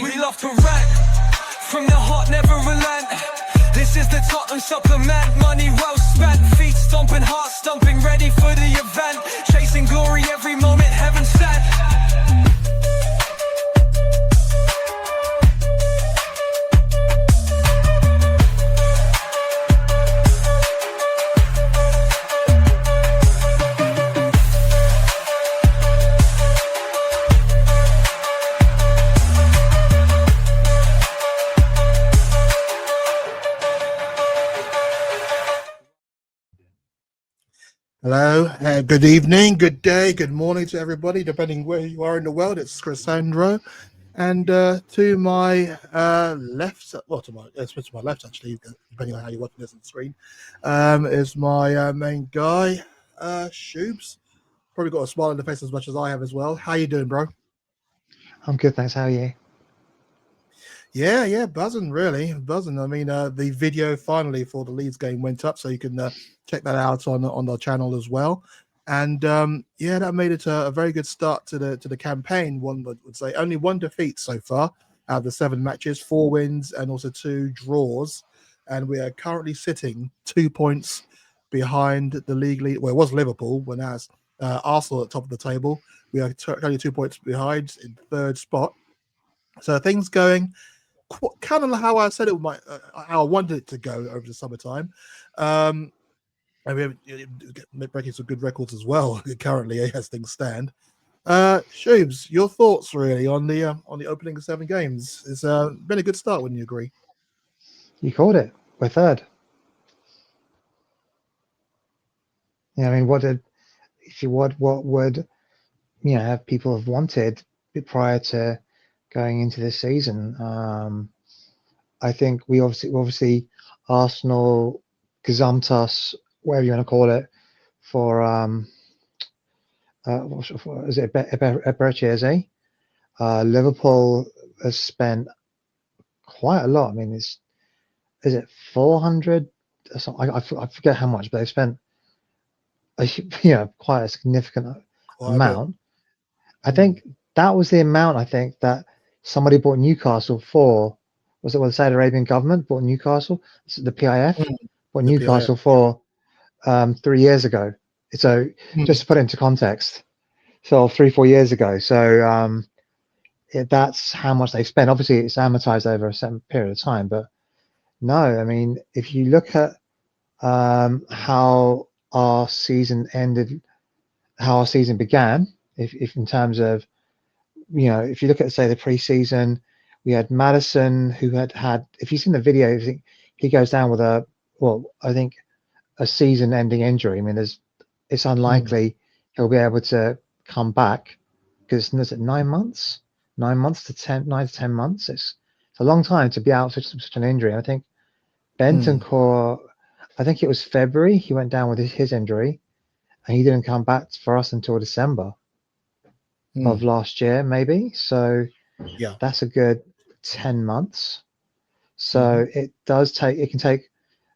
We love to rant, from the heart never relent. This is the Tottenham supplement, money well spent. Feet stomping, heart stomping, ready for the event. Chasing glory every moment, heaven sent. Hello, good evening, good day, good morning to everybody, depending where you are in the world. It's Crisandro, and to my left, well, to my left actually, depending on how you're watching this on the screen, is my main guy, Shubes. Probably got a smile on the face as much as I have as well. How you doing, bro? I'm good, thanks. How are you? Yeah, buzzing, really buzzing. I mean, the video finally for the Leeds game went up, so you can check that out on the channel as well. And yeah, that made it a very good start to the campaign. One would say only one defeat so far out of the 7 matches, 4 wins and also 2 draws, and we are currently sitting 2 points behind the league lead. Well, it was Liverpool, when that's Arsenal at the top of the table. We are only 2 points behind in 3rd spot. So things going kind of how I said it might, how I wanted it to go over the summertime. And we're breaking some good records as well currently as things stand. Shubes, your thoughts really on the opening 7 games? It's been a good start, wouldn't you agree? You called it. We're 3rd. Yeah, I mean, what would have people have wanted prior to going into this season? I think we obviously Arsenal gazumped us, whatever you want to call it, for is it Eberechi? Liverpool has spent quite a lot. I mean, is it 400 or something? I forget how much, but they spent quite a significant amount. I think that was the amount. I think that somebody bought Newcastle for. Was it the Saudi Arabian government bought Newcastle? The PIF bought Newcastle for 3 years ago. So just to put it into context, so 3-4 years ago. So that's how much they spent. Obviously, it's amortized over a certain period of time. But no, I mean, if you look at how our season ended, how our season began, if in terms of, if you look at, say, the preseason, we had Madison, who had, if you've seen the video, he goes down with a season-ending injury. I mean, it's unlikely he'll be able to come back, because it's 9 months, 9 to 10 months. It's a long time to be out with such an injury. I think Bentancur, I think it was February, he went down with his injury, and he didn't come back for us until December of last year, maybe. So yeah, that's a good 10 months. So it can take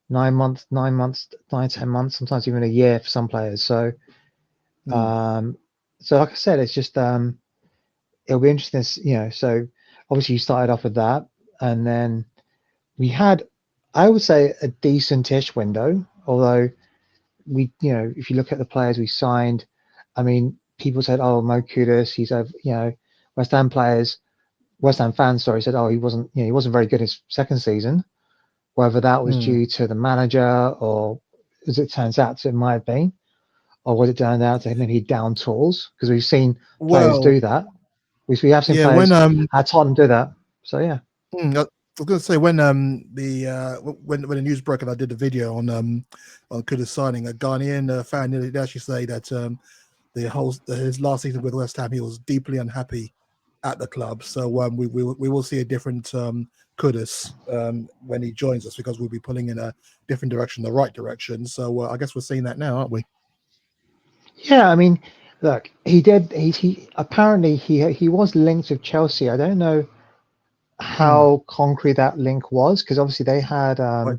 9 months, 10 months, sometimes even a year for some players. So so like I said, it's just it'll be interesting, so obviously you started off with that, and then we had, I would say, a decent-ish window, although we, if you look at the players we signed, I mean, people said, oh, Mo Kudus, he's over, West Ham fans, said, oh, he wasn't very good his second season, whether that was due to the manager, or as it turns out it might have been, or was it turned out to him maybe down tools, because we've seen players do that. We have seen players at Tottenham do that. So yeah. I was going to say, when the news broke and I did a video on Kudus signing, a Ghanaian fan did actually say that his last season with West Ham, he was deeply unhappy at the club. So we will see a different Kudus when he joins us, because we'll be pulling in a different direction, the right direction. So I guess we're seeing that now, aren't we? Yeah, I mean, look, he did. He apparently he was linked with Chelsea. I don't know how concrete that link was, because obviously they had. I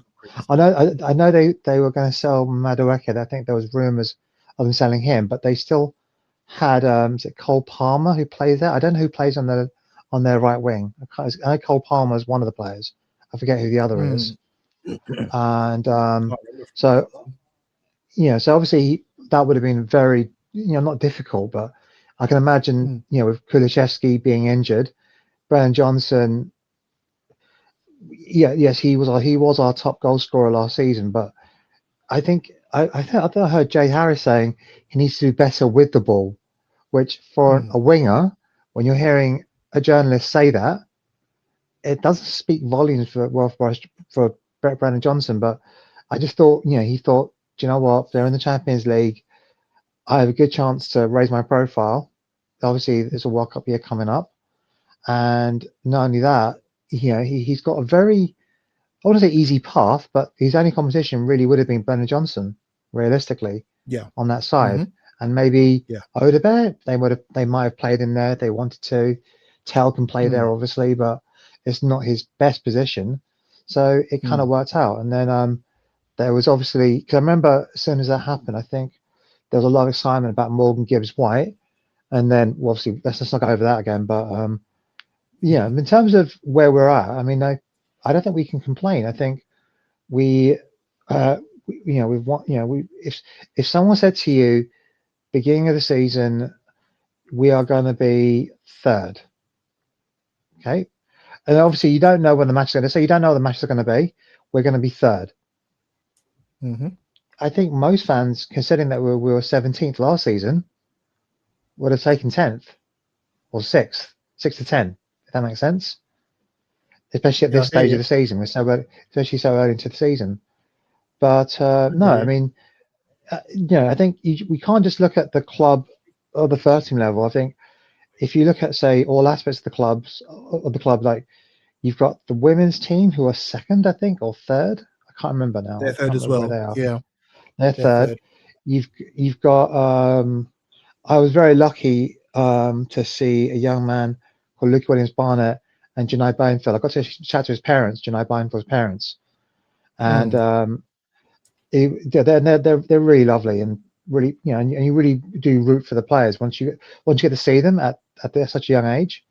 know they were going to sell Madueke. I think there was rumors of them selling him, but they still had is it Cole Palmer who plays there? I don't know who plays on on their right wing. I know Cole Palmer is one of the players. I forget who the other is. And Can't remember from that so one. so obviously that would have been very not difficult, but I can imagine with Kulishevsky being injured, Brennan Johnson. Yes, he was our top goal scorer last season, but I think I heard Jay Harris saying he needs to do better with the ball, which for a winger, when you're hearing a journalist say that, it doesn't speak volumes for Brennan Johnson. But I just thought, he thought, do you know what? They're in the Champions League. I have a good chance to raise my profile. Obviously, there's a World Cup year coming up, and not only that, he's got a very, I want to say easy path, but his only competition really would have been Brennan Johnson, realistically, Yeah. on that side, Mm-hmm. and maybe Yeah. Odebear. They might have played in there. They wanted to. Tell can play there, obviously, but it's not his best position, so it kind of worked out. And then there was obviously, because I remember as soon as that happened, I think there was a lot of excitement about Morgan Gibbs White, and then obviously let's not go over that again. But in terms of where we're at, I mean, I don't think we can complain. I think we've won. If someone said to you beginning of the season we are going to be third, okay, and obviously you don't know when the match is going to. So you don't know what the matches are going to be. We're going to be third. I think most fans, considering that we were 17th last season, would have taken 10th or 6th, 6 to 10, if that makes sense. Especially at Yeah, this I hear stage of you. the season, especially so early into the season. But I no, hear I you. mean, I think we can't just look at the club or the first team level. I think if you look at, say, all aspects of the club, like you've got the women's team who are second, I think, or third. I can't remember now. They're I third can't as remember where well. they are. Yeah, They're they're third. third. You've got. I was very lucky to see a young man called Luke Williams Barnett and Janai Bainfield. I got to chat to his parents, Janai Bainfield's parents, and they're really lovely and really, and you really do root for the players once you get to see them at such a young age.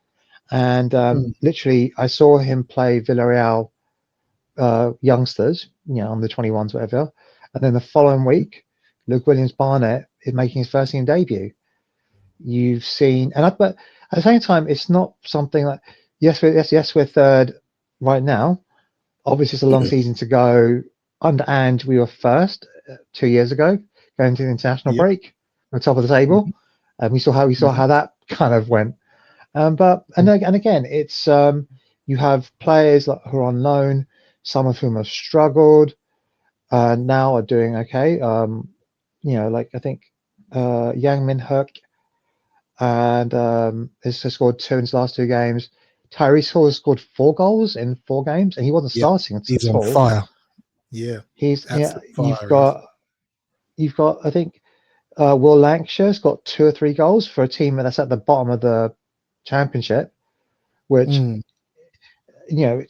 And literally, I saw him play Villarreal youngsters, on the 21s, whatever. And then the following week, Luke Williams Barnett is making his first team debut. You've seen, but at the same time, it's not something like yes, we're third right now. Obviously, it's a long season to go. And we were first 2 years ago, going to the international Yep. break, on top of the table, and we saw how that kind of went. But again, it's you have players who are on loan, some of whom have struggled, now are doing okay. Like I think Yang Min Hook and has scored 2 in his last 2 games. Tyrese Hall has scored 4 goals in 4 games, and he wasn't Yep. starting at He's on all. fire. Yeah, He's absolute you've fire. got I think Will Lancashire's got 2 or 3 goals for a team that's at the bottom of the championship, which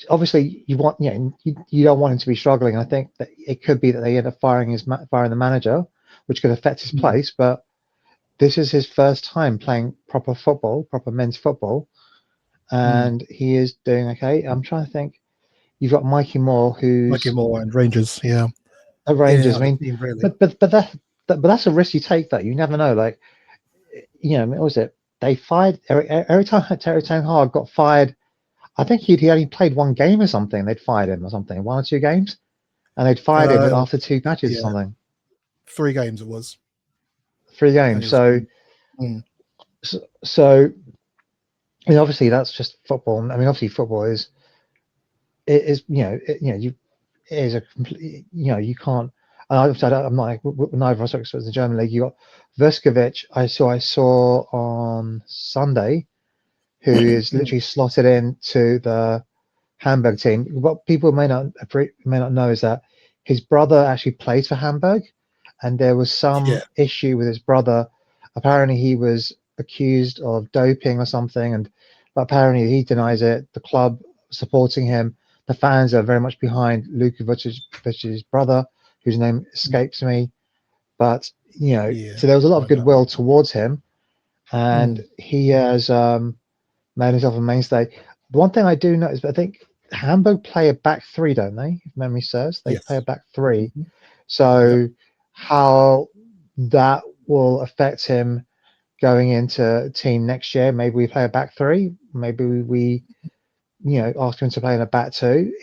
obviously you want, you don't want him to be struggling. I think that it could be that they end up firing the manager, which could affect his place. But this is his first time playing proper football, proper men's football, and he is doing okay. I'm trying to think. You've got Mikey Moore, Mikey who's Moore and Rangers. Yeah, a in and Rangers. out I of mean, the team really. but that's a risk you take. That you never know. Like, what was it? They fired every time Terry Ten Hag got fired. I think he only played 1 game or something. They'd fired him or something, 1 or 2 games, and they'd fired him after 2 matches or Yeah, something. 3 games it was, 3 games. and it was. So I mean, obviously that's just football. I mean, obviously football is you it is a complete, you can't. And I'm not like, neither of us are experts in the German league. You got Vuskovic. I saw on Sunday, who is literally slotted into the Hamburg team. What people may not know is that his brother actually plays for Hamburg, and there was Yeah, some issue with his brother. Apparently, he was accused of doping or something, but apparently he denies it. The club supporting him. The fans are very much behind Lukovic's brother, whose name escapes me. But yeah. so there was a lot of I know. goodwill towards him, and he has made himself a mainstay. The one thing I do notice, but I think Hamburg play a back three, don't they? If memory serves, they play a Yes. back three. Mhm. Yep. So how that will affect him going into team next year? Maybe we play a back three. Maybe we ask him to play in a back two.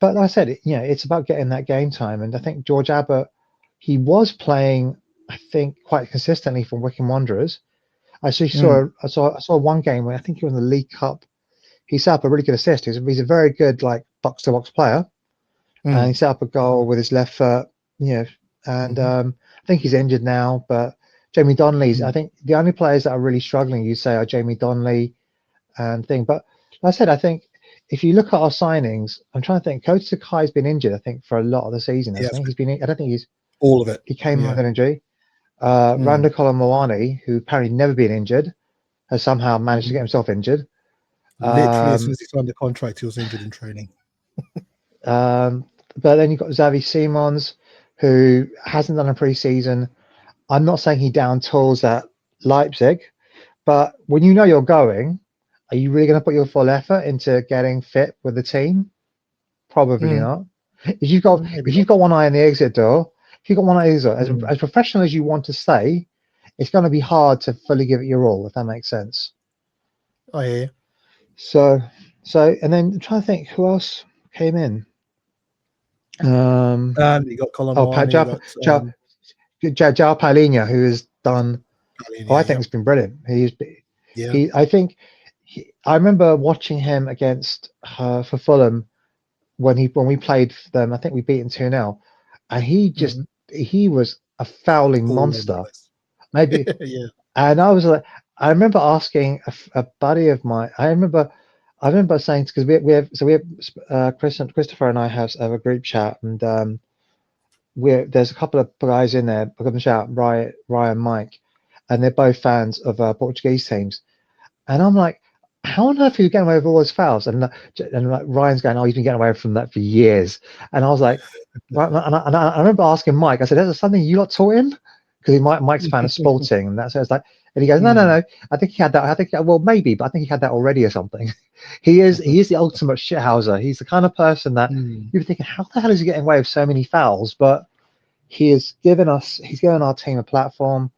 But like I said, it's about getting that game time. And I think George Abbott, he was playing, I think, quite consistently for Wycombe Wanderers. Mm. I saw one game where I think he was in the League Cup. He set up a really good assist. He's a very good like box to box player, and Mm. he set up a goal with his left foot. You know, and Mhm. I think he's injured now. But Jamie Donnelly's. I Mm. think the only players that are really struggling, you say, are Jamie Donnelly and thing. But like I said, I think if you look at our signings, I'm trying to think. Coach Sakai's been injured, I think, for a lot of the season, Yes, hasn't he? He's been. I don't think all of it. he came with Yeah. an injury. Mm. Randa Colomwani, who apparently never been injured, has somehow managed to get Mhm. himself injured. Literally, as soon Um, as he signed the contract, he was injured in training. um, but then you've got Xavi Simons, who hasn't done a pre-season. I'm not saying he down tools at Leipzig, but when you know you're going, are you really going to put your full effort into getting fit with the team? Probably Mm. not. If Maybe not. you've got one eye on the exit door, if you've got one eye on the exit door, Mm. as professional as you want to stay, it's going to be hard to fully give it your all, if that makes sense. I hear you. So, and then I'm trying to think who else came in. Um, You got Colin oh, Moine, you got Jao Paulinho, who has done. Oh, I Palhinha, think yep. it's been brilliant. Yeah. I think, I remember watching him against for Fulham when we played them. I think we beat him 2-0, and Mhm. he was a fouling All over the monster. place. Maybe, Yeah. and I was like, I remember asking a buddy of mine. I remember saying because we have Christopher and I have a group chat, and there's a couple of guys in there. I'll give them a shout, Ryan, Mike, and they're both fans of Portuguese teams. And I'm like, how on earth are you getting away with all those fouls? And like Ryan's going, oh, you've been getting away from that for years. And I was like, right, and I remember asking Mike, I said, is there something you lot taught him? Because Mike's a fan of Sporting, and that's so it's like, and he goes, no, no, Mm. no. I think he had that. I think, well, maybe, but I think he had that already or something. He is the ultimate shithouser. He's the kind of person that Mm. you're thinking, how the hell is he getting away with so many fouls? But he's given our team a platform.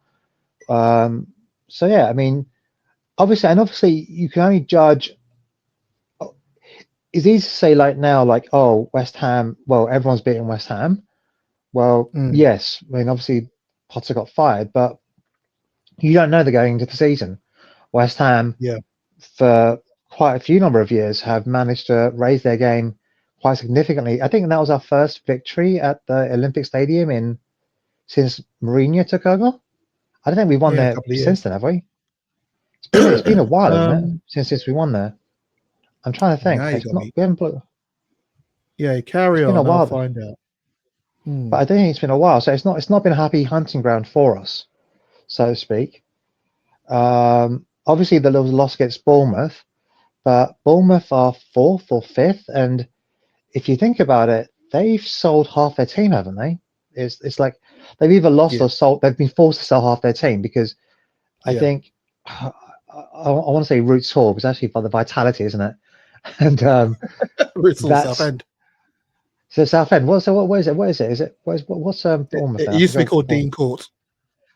Um, so yeah, I mean, obviously you can only judge. It's easy to say like now, like, oh, West Ham, well, everyone's beating West Ham. Well, Mm. yes, I mean, obviously Potter got fired, but you don't know they're going into the season. West Ham, Yeah. for quite a few number of years, have managed to raise their game quite significantly. I think that was our first victory at the Olympic Stadium in since Mourinho took over. I don't think we've won Yeah. A there couple of since years. then, have we? It's been a while, hasn't it? um. Since we won there. I'm trying to think. Now you It's got not. me. We haven't. Yeah. It's Carry been a on. I'll while, find out. but Mm. I don't think it's been a while. So it's not been a happy hunting ground for us, so to speak. Obviously the loss against Bournemouth, but Bournemouth are fourth or fifth, and if you think about it, they've sold half their team, haven't they? It's like they've either lost Yeah. or sold. They've been forced to sell half their team because I Yeah. think I want to say Roots Hall was actually for the Vitality, isn't it? And Bristol, that's Southend. so Southend. What is it? What is it? Is it what's Bournemouth It then? I used to be forgot. called Dean Court.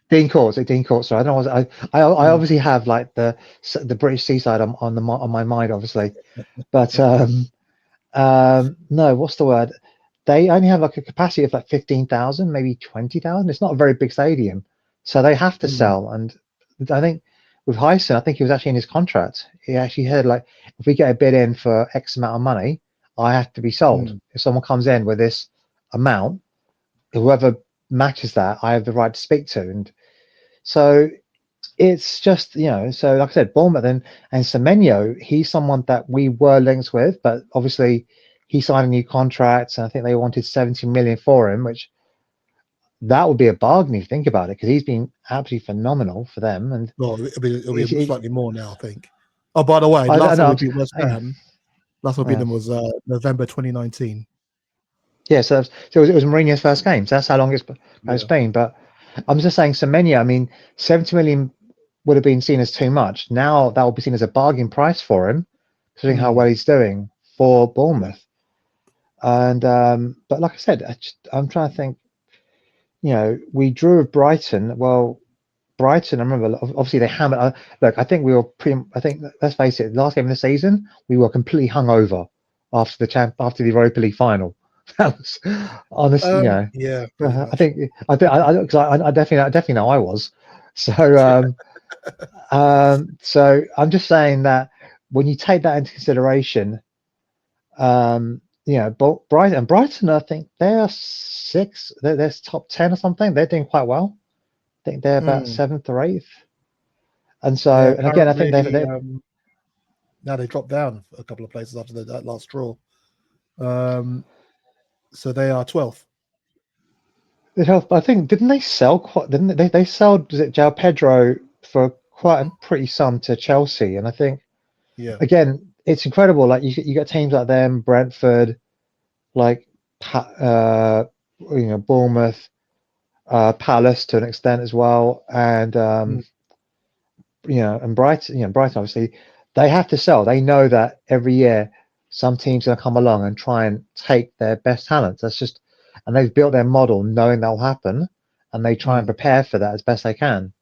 Dean Courts. Dean Courts. Sorry, I don't know. I Mm. obviously have like the British seaside on my mind, obviously, but no. What's the word? They only have like a capacity of like 15,000, maybe 20,000. It's not a very big stadium, so they have to Mm. sell. And I think with Heisen, I think he was actually in his contract. He actually had like, if we get a bid in for X amount of money, I have to be sold. Mm. If someone comes in with this amount, whoever matches that, I have the right to speak to. And so it's just, so like I said, Bournemouth and Semenyo, he's someone that we were linked with, but obviously he signed a new contract, and I think they wanted 70 million for him, which that would be a bargain if you think about it, because he's been absolutely phenomenal for them. And Well, it'll it's, be it, slightly more now, I think. Oh, by the way, I last don't time know. we beat West Ham, last time we beat Yeah, them was November 2019. yeah. So it was Mourinho's first game. So that's how long it's Yeah. been. But I'm just saying, Semenyo. I mean, 70 million. would have been seen as too much. Now that will be seen as a bargain price for him, considering how Mm. well he's doing for Bournemouth. And but like I said, I'm trying to think. We drew with Brighton. Well, Brighton, I remember obviously they hammered. Look, I think we were pretty. I think let's face it, last game of the season we were completely hungover after the Europa League final. That was honestly, Yeah, pretty I much. think I definitely know I was. So so I'm just saying that when you take that into consideration, Brighton, I think they're six. They're top 10 or something. They're doing quite well. I think they're about Mm. seventh or eighth. And Yeah, so, and again, I think apparently now they dropped down a couple of places after that last draw. So they are 12th. I think didn't they sell quite? Didn't they sold was it João Pedro for quite a Mhm. pretty sum to Chelsea? And I think Yeah. again, it's incredible. Like you got teams like them, Brentford, like Bournemouth, Palace to an extent as well, and Mm. and Brighton, Brighton obviously they have to sell. They know that every year some team's going to come along and try and take their best talents. That's just, and they've built their model knowing that'll happen, and they try and Mm. prepare for that as best they can.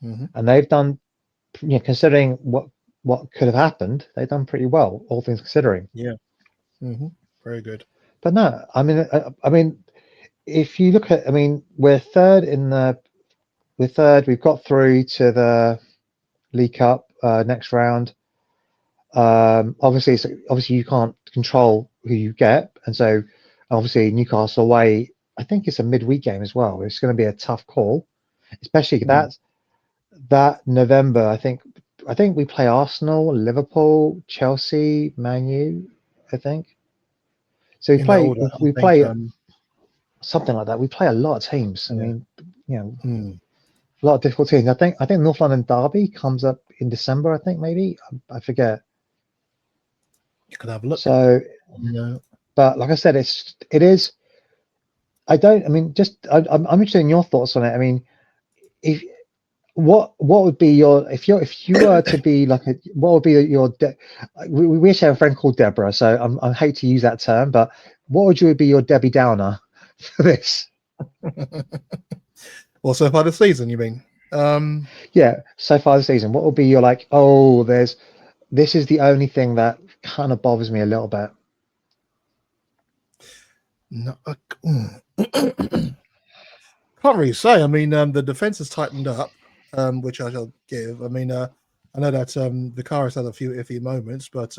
Hmm. And they've done, considering what could have happened, they've done pretty well, all things considering. Yeah. Hmm. Very good. But no, I mean, if you look at, I mean, we're third. We've got through to the League Cup next round. Obviously you can't control who you get, and so obviously Newcastle away. I think it's a midweek game as well. It's going to be a tough call, especially Mm. that November. I think we play Arsenal, Liverpool, Chelsea, Man U. I think so. We In that play order, I we think. play something like that. We play a lot of teams. I Yeah. mean, Mm. a lot of difficult teams. I think North London Derby comes up in December. I think maybe I forget. You could have a look. So, Yeah. but like I said, it is. I don't. I mean, I'm interested in your thoughts on it. I mean, if what would be your if you were to be like what would be we actually have a friend called Deborah, so I hate to use that term, but what would you be your Debbie Downer for this? Well, so far this season, you mean? Um, Yeah, so far this season, what would be your like? Oh, this is the only thing that kind of bothers me a little bit. no, can't really say. I mean, the defense has tightened up, which I shall give. I mean, I know that Vicaris had a few iffy moments, but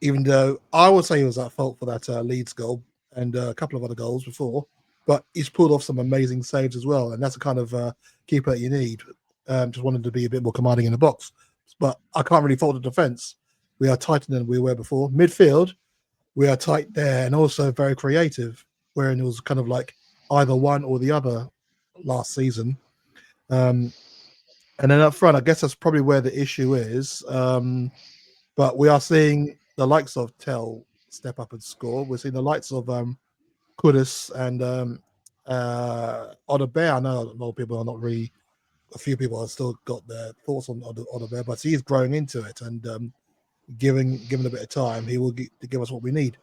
even though I would say he was at fault for that Leeds goal and a couple of other goals before, but he's pulled off some amazing saves as well, and that's the kind of keeper that you need. Just wanted to be a bit more commanding in the box, but I can't really fault the defense. We are tighter than we were before. Midfield, we are tight there, and also very creative, wherein it was kind of like either one or the other last season. Um, and then up front, I guess that's probably where the issue is. But we are seeing the likes of Tell step up and score. We're seeing the likes of Kudus and Odebear. I know a lot of people are not really. A few people have still got their thoughts on Odebear, but he's growing into it and given a bit of time, he will give us what we need.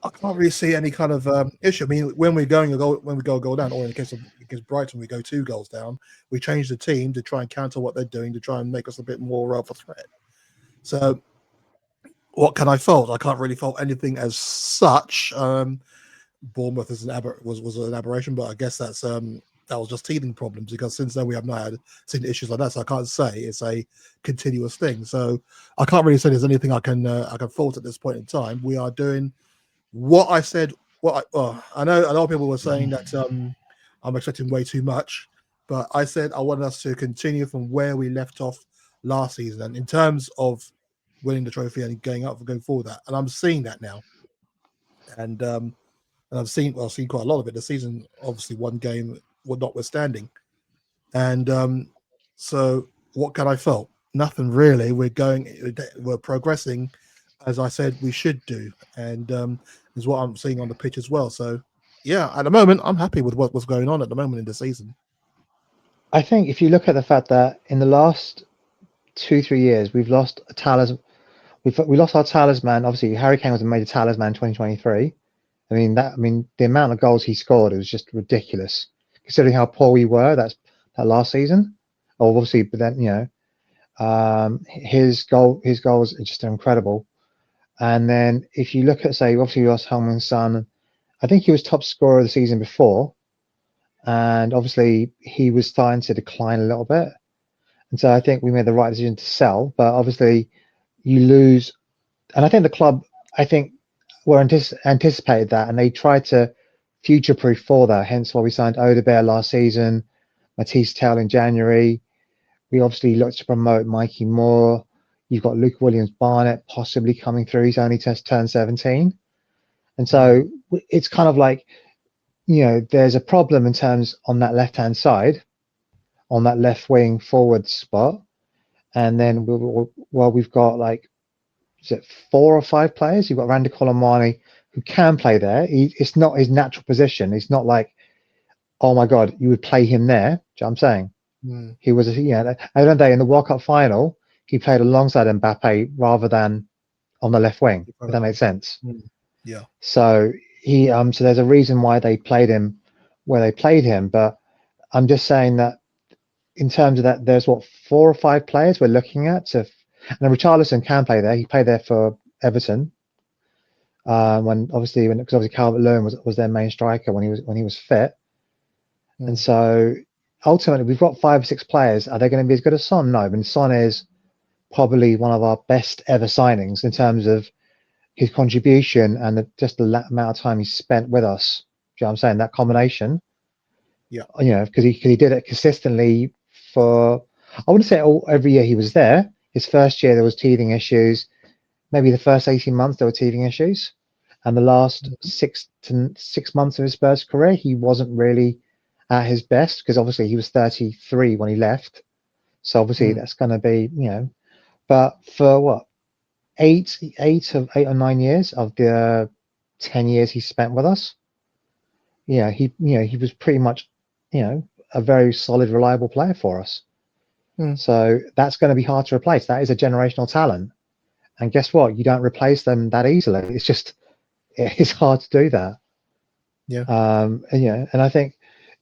I can't really see any kind of issue. I mean, when we go a goal down, or in the case of against Brighton, we go 2 goals down. We change the team to try and counter what they're doing to try and make us a bit more of a threat. So, what can I fault? I can't really fault anything as such. Bournemouth is was an aberration, but I guess that was just teething problems because since then we have not seen issues like that. So I can't say it's a continuous thing. So I can't really say there's anything I can fault at this point in time. We are doing what I said. I know a lot of people were saying that I'm expecting way too much, but I said I wanted us to continue from where we left off last season, and in terms of winning the trophy and going forward that, and I'm seeing that now, and I've seen quite a lot of it this season. Obviously, one game notwithstanding, and so what can I fault? Nothing really. We're progressing, as I said we should do, and is what I'm seeing on the pitch as well. So, yeah, at the moment, I'm happy with what's going on at the moment in the season. I think if you look at the fact that in the last 2 3 years we've lost a talisman, we lost our talisman. Obviously, Harry Kane was a major talisman in 2023. I mean the amount of goals he scored, it was just ridiculous considering how poor we were. That last season. Oh, obviously, but then his goals are just incredible. And then if you look at, say, obviously we lost Heung-min Son. I think he was top scorer of the season before, and obviously he was starting to decline a little bit. And so I think we made the right decision to sell. But obviously you lose, and I think the club, I think, were anticipated that, and they tried to future-proof for that. Hence why we signed Odebear last season, Matisse Tell in January. We obviously looked to promote Mikey Moore. You've got Luke Williams Barnett possibly coming through. He's only just turned 17. And so it's kind of like, there's a problem in terms on that left-hand side, on that left wing forward spot. And then, we've got like, is it 4 or 5 players? You've got Randy Colomani who can play there. It's not his natural position. It's not like, oh my God, you would play him there. Do you know what I'm saying? He was, I don't know, in the World Cup final, he played alongside Mbappe rather than on the left wing, if that makes sense. Yeah. So so there's a reason why they played him where they played him. But I'm just saying that in terms of that, there's 4 or 5 players we're looking at. And then Richarlison can play there. He played there for Everton. Because obviously Calvert-Lewin was their main striker when he was fit. And so ultimately we've got 5 or 6 players. Are they going to be as good as Son? No, but Son is probably one of our best ever signings in terms of his contribution and just the amount of time he spent with us. Do you know what I'm saying? That combination. Yeah. Because he did it consistently for, I wouldn't say every year he was there. His first year there was teething issues. Maybe the first 18 months there were teething issues. And the last 6 months of his Spurs career, he wasn't really at his best because obviously he was 33 when he left. So obviously that's going to be, but for what, 8 or 9 years of the 10 years he spent with us, he was pretty much, a very solid, reliable player for us. So that's going to be hard to replace. That is a generational talent. And guess what? You don't replace them that easily. It's hard to do that. Yeah. And I think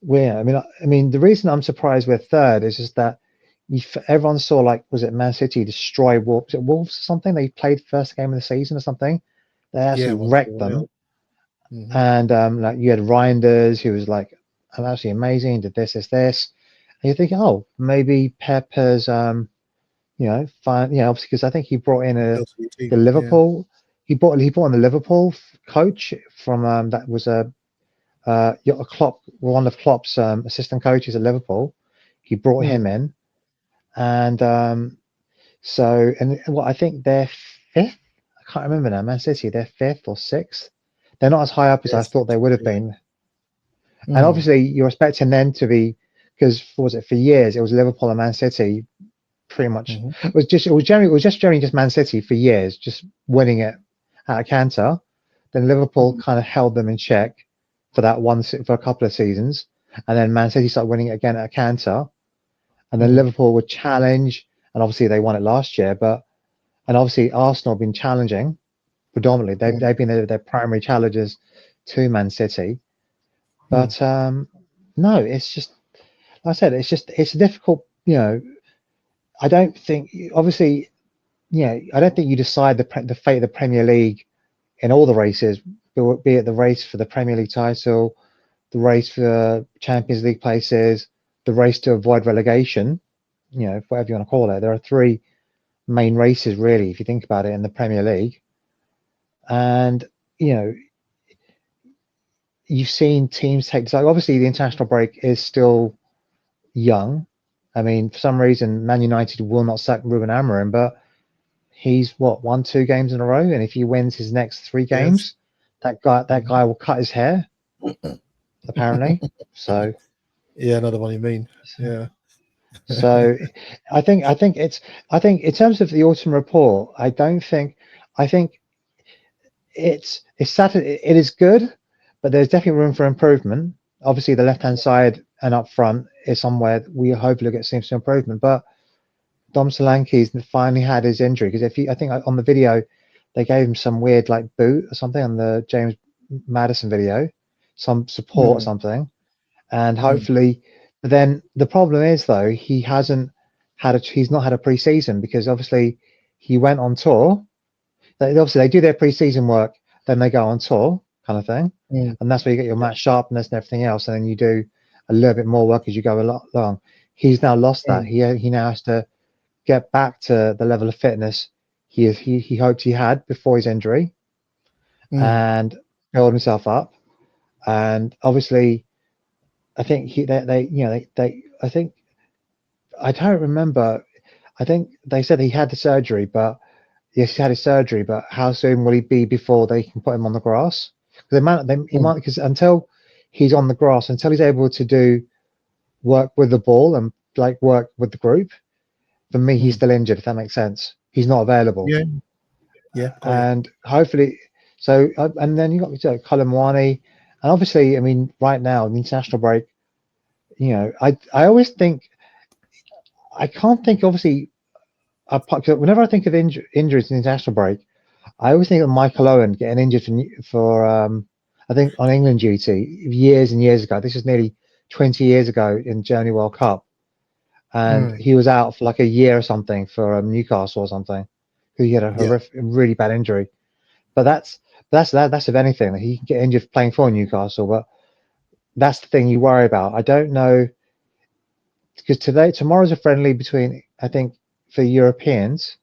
I mean, the reason I'm surprised we're third is just that everyone saw, like, was it Man City destroy Wolves? Was it Wolves or something? They played first game of the season or something. They actually wrecked them. And like you had Reinders, who was like absolutely amazing, did this. And you're thinking, oh, maybe Pep has fine, obviously, because I think he brought in the Liverpool. He brought in the Liverpool coach from that was Klopp, one of Klopp's assistant coaches at Liverpool. He brought him in, and I think they're fifth. I can't remember now. Man City, they're fifth or sixth. They're not as high up as I thought they would have been. And obviously, you're expecting them to be, because for years it was Liverpool and Man City, pretty much. It was generally just Man City for years, just winning it at a canter. Then Liverpool kind of held them in check for a couple of seasons, and then Man City started winning it again at a canter, and then Liverpool would challenge, and obviously they won it last year. And obviously Arsenal have been challenging predominantly. They've been their primary challengers to Man City. But no, it's just, like I said, it's difficult. I don't think, obviously, I don't think you decide the fate of the Premier League in all the races, be it the race for the Premier League title, the race for Champions League places, the race to avoid relegation, whatever you want to call it. There are 3 main races, really, if you think about it, in the Premier League. And, you've seen teams take, so obviously the international break is still young. I mean, for some reason, Man United will not sack Ruben Amorim, but he's won 2 games in a row, and if he wins his next 3 games, that guy will cut his hair, apparently. So yeah, another one you mean. Yeah. So I think in terms of the autumn report, I think it is good, but there's definitely room for improvement. Obviously, the left hand side and up front is somewhere we hopefully get some improvement. But Dom Solanke's finally had his injury, because I think on the video they gave him some weird like boot or something on the James Madison video, some support or something, and hopefully. But then the problem is though he's not had a preseason, because obviously he went on tour. Obviously they do their preseason work, then they go on tour kind of thing, and that's where you get your match sharpness and everything else, and then you do a little bit more work as you go along. He's now lost that. He now has to get back to the level of fitness he hoped he had before his injury, and build himself up. And obviously, I think I think I don't remember. I think they said he had the surgery, but yes, he had his surgery. But how soon will he be before they can put him on the grass? Because until he's on the grass, until he's able to do work with the ball and like work with the group, for me, he's still injured, if that makes sense. He's not available. And hopefully, and then you got Colin Wani, and obviously, I mean, right now, the international break, I always think, I can't think, obviously, whenever I think of injuries in the international break, I always think of Michael Owen getting injured for I think on England duty years and years ago. This is nearly 20 years ago in Germany World Cup. And he was out for like a year or something for Newcastle or something. He had a really bad injury. But that's if anything, he can get injured playing for Newcastle. But that's the thing you worry about. I don't know, because tomorrow's a friendly between, I think, for Europeans,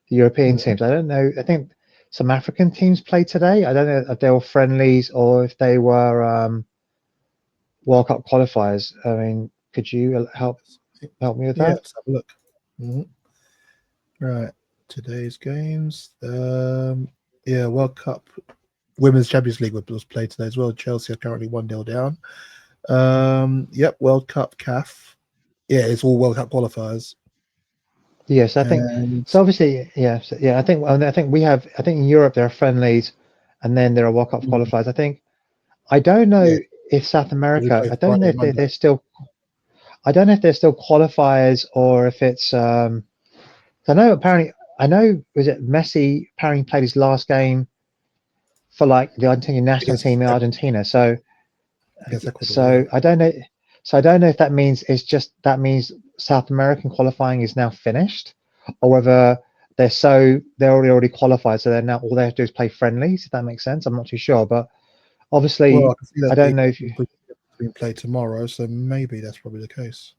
the European teams. I don't know. I think some African teams played today. I don't know if they were friendlies or if they were World Cup qualifiers. I mean, could you help me with that? Let's have a look. Right, today's games. World Cup Women's Champions League was played today as well. Chelsea are currently 1-0 down. World Cup CAF. Yeah, it's all World Cup qualifiers. Yes, I think so. Obviously, I think we have. I think in Europe there are friendlies, and then there are World Cup qualifiers. I don't know if South America. I don't know if they're still. I don't know if they're still qualifiers or if it's. I know apparently. I know, was it Messi apparently played his last game for like the Argentinian national team in Argentina. So I don't know. So I don't know if that means that means South American qualifying is now finished, or whether they're already qualified, so they're now all they have to do is play friendlies. If that makes sense, I'm not too sure, but obviously I don't know if being played tomorrow, so maybe that's probably the case.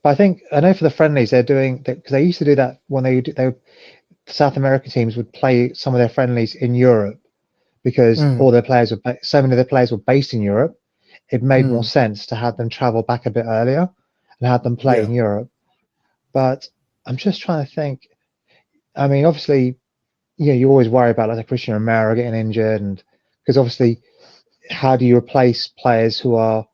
But I know for the friendlies they're doing, because they used to do that when the South American teams would play some of their friendlies in Europe, because all their players so many of their players were based in Europe. It made more sense to have them travel back a bit earlier and have them play in Europe. But I'm just trying to think. I mean, obviously, you always worry about like Christian Romero getting injured, and because obviously, how do you replace players who are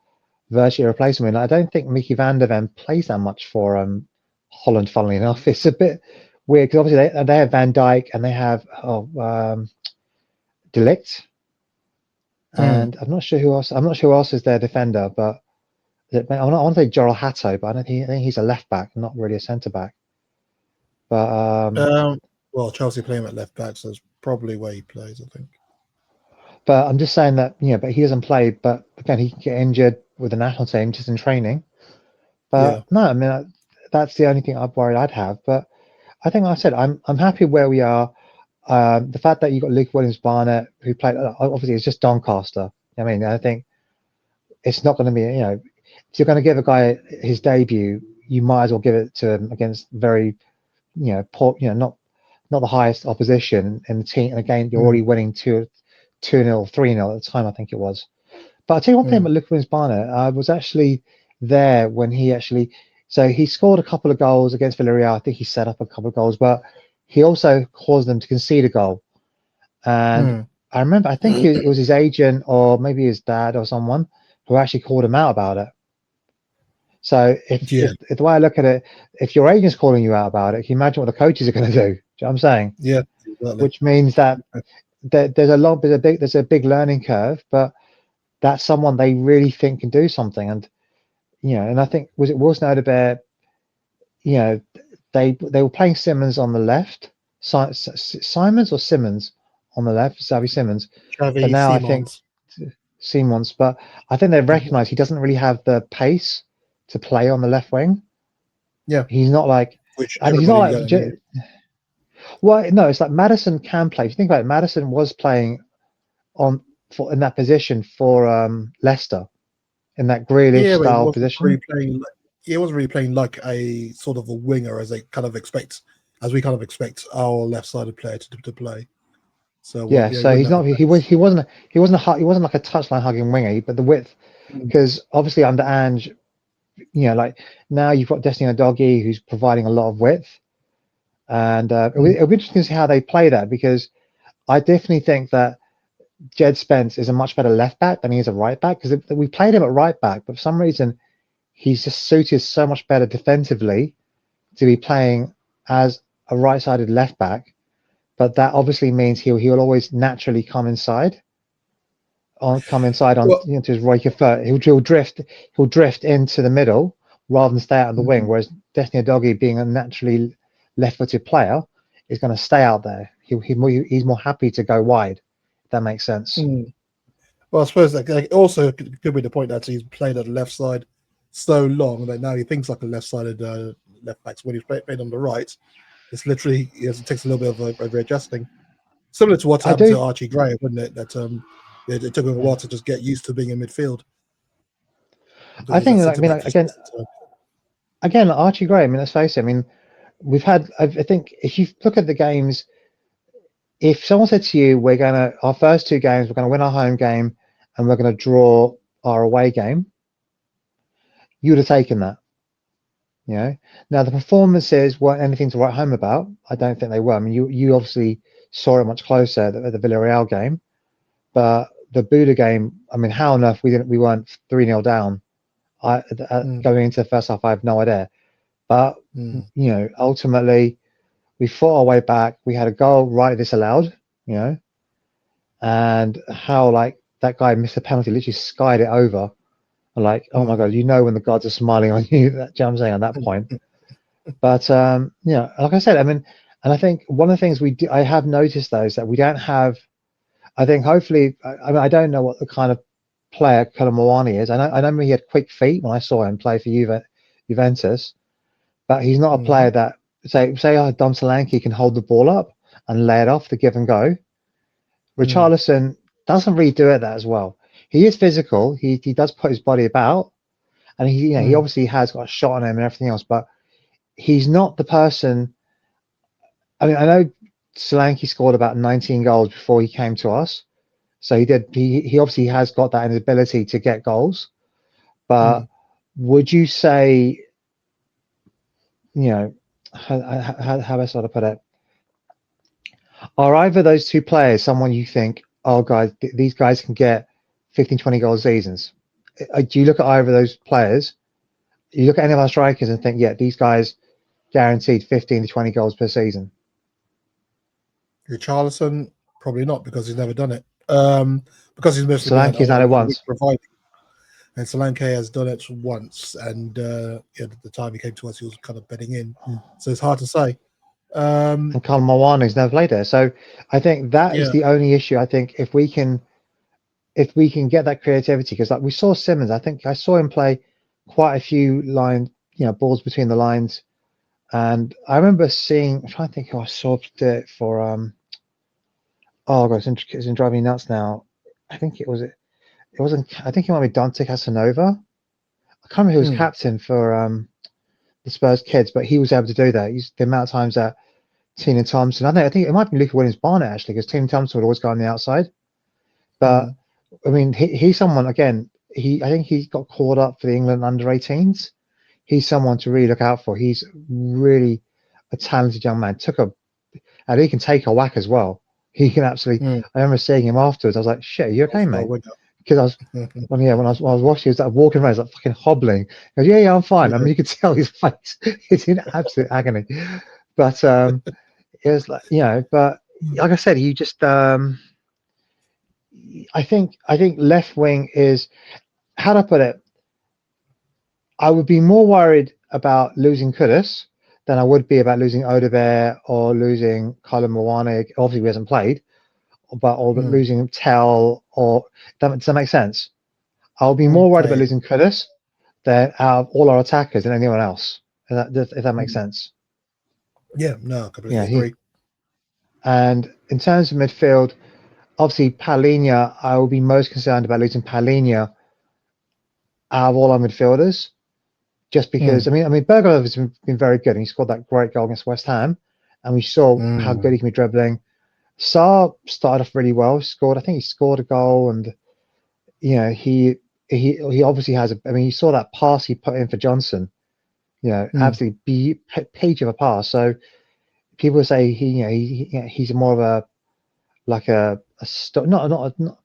virtually replaceable? I don't think Mickey van der Ven plays that much for Holland. Funnily enough, it's a bit weird because obviously they have Van Dijk and they have De Ligt. And I'm not sure who else. I'm not sure who else is their defender, but I want to say Joel Hatto, but I think he's a left back, not really a centre back. But well, Chelsea play him at left back, so it's probably where he plays, I think. But I'm just saying that but he doesn't play. But again, he can get injured with the national team just in training. But no, I mean that's the only thing I'm worried I'd have. But I think, like I said, I'm happy where we are. The fact that you got Luke Williams-Barnett, who played, obviously it's just Doncaster. I mean, I think it's not going to be, if you're going to give a guy his debut, you might as well give it to him against very, poor, not the highest opposition in the team. And again, you're already winning 2-0, 3-0 at the time, I think it was. But I'll tell you one thing about Luke Williams-Barnett. I was actually there when so he scored a couple of goals against Villarreal. I think he set up a couple of goals, but he also caused them to concede a goal. And I remember, I think it was his agent or maybe his dad or someone who actually called him out about it. So if the way I look at it, if your agent's calling you out about it, can you imagine what the coaches are going to do? Do you know what I'm saying? Yeah, exactly. Which means that there's a big learning curve. But that's someone they really think can do something. And and I think was it Wilson Odobert, they were playing Simmons on the left, Simons or Simmons on the left, Xavi Simmons. But Xavi now I think Simons. Simons, but I think they've Mhm. recognised he doesn't really have the pace to play on the left wing. Yeah, He's not like, which and he's not everybody like, knew. well, no, it's like Madison can play. If you think about it, Madison was playing in that position for Leicester in that Grealish Yeah, but style position. He wasn't really playing like a sort of a winger as they kind of expect, as we kind of expect our left-sided player to play. So Yeah, yeah, he so wouldn't he's have the not. pace. He wasn't like a touchline hugging winger, but the width, Mm, because obviously under Ange, like now you've got Destiny Doggy who's providing a lot of width, and mm, it'll be interesting to see how they play that, because I definitely think that Jed Spence is a much better left back than he is a right back, because we played him at right back, but for some reason he's just suited so much better defensively to be playing as a right-sided left back. But that obviously means he'll always naturally come inside on Well, to his right foot. He'll drift into the middle rather than stay out of the wing. mm, Whereas Destiny Doggy, being a naturally left-footed player, is going to stay out there. He's more happy to go wide. If that makes sense. mm. Well, I suppose that also could be the point that he's played at the left side so long that now he thinks like a left-sided left back. So when he's played on the right, it's literally it takes a little bit of readjusting. Similar to what's I happened to do. Archie Gray, wouldn't it? That it took him a Yeah. while to just get used to being in midfield because I he was at think. I centre mean, back for again, most of the time. Archie Gray. I mean, let's face it. I mean, we've had. I think if you look at the games, if someone said to you, our first two games, we're gonna win our home game, and we're gonna draw our away game, you would have taken that. Now the performances weren't anything to write home about. I don't think they were. I mean, you obviously saw it much closer at the Villarreal game, but the Buda game. I mean, how on earth we weren't 3-0 down Mm, going into the first half? I have no idea. But mm, ultimately we fought our way back. We had a goal right disallowed. And how like that guy missed a penalty, literally skied it over. Like, oh my mm, god, when the gods are smiling on you. That I'm saying at that point. But like I said, I mean, and I think one of the things I have noticed though is that we don't have. I think hopefully, I mean, I don't know what the kind of player Colomwani is. I know he had quick feet when I saw him play for Juventus, but he's not a mhm, player that Dom Solanke can hold the ball up and lay it off the give and go. mm, Richarlison doesn't really do it that as well. He is physical. He does put his body about, and he mm, obviously has got a shot on him and everything else, but he's not the person. I mean, I know Solanke scored about 19 goals before he came to us. So he did. He obviously has got that ability to get goals. But mm. would you say, you know, how best I to put it? Are either those two players someone you think, oh, guys, these guys can get 15, 20 goal seasons? Do you look at either of those players? You look at any of our strikers and think, yeah, these guys guaranteed 15 to 20 goals per season. Richarlison, probably not because he's never done it. Because he's mostly been Solanke's done it a weak once. provider. And Solanke has done it once, and at the time he came to us, he was kind of betting in, so it's hard to say. And Colin Mawani's never played there. So I think that is Yeah, the only issue. I think if we can get that creativity, because like we saw Simmons, I think I saw him play quite a few balls between the lines, and I remember seeing. I'm trying to think who I saw it for. Oh god, it's driving me nuts now. I think it was it. It wasn't. I think it might be Dante Casanova. I can't remember who was mm, captain for the Spurs kids, but he was able to do that. The amount of times that Tina Thompson. I think it might be Luca Williams Barnett actually, because Tina Thompson would always go on the outside. But mm, I mean, he's someone again. I think he got called up for the England under-18s. He's someone to really look out for. He's really a talented young man. And he can take a whack as well. He can absolutely. mm. I remember seeing him afterwards. I was like, "Shit, are you okay, Well, mate?" winner. Because when I was watching, he was like walking around, he's like fucking hobbling. He goes, yeah, I'm fine. I Yeah, mean, you could tell his face; it's in absolute agony. But it was like, but like I said, you just I think left wing is, how do I put it? I would be more worried about losing Kudus than I would be about losing Odebear or losing Colin Mwanik. Obviously, he hasn't played, or Mm. losing Tell. Or does that make sense? I'll be more worried about Okay. losing Kudus than out of all our attackers than anyone else. If that makes Mm. sense. Yeah, no, I completely Yeah, agree. and in terms of midfield, obviously Palhinha, I will be most concerned about losing Palhinha out of all our midfielders, just because Mm. Bergov has been very good. And he scored that great goal against West Ham, and we saw how good Mm. he can be dribbling. Saar started off really well. I think he scored a goal, and he obviously has. You saw that pass he put in for Johnson. Mm. Absolutely page of a pass. So people say he's more of a like a not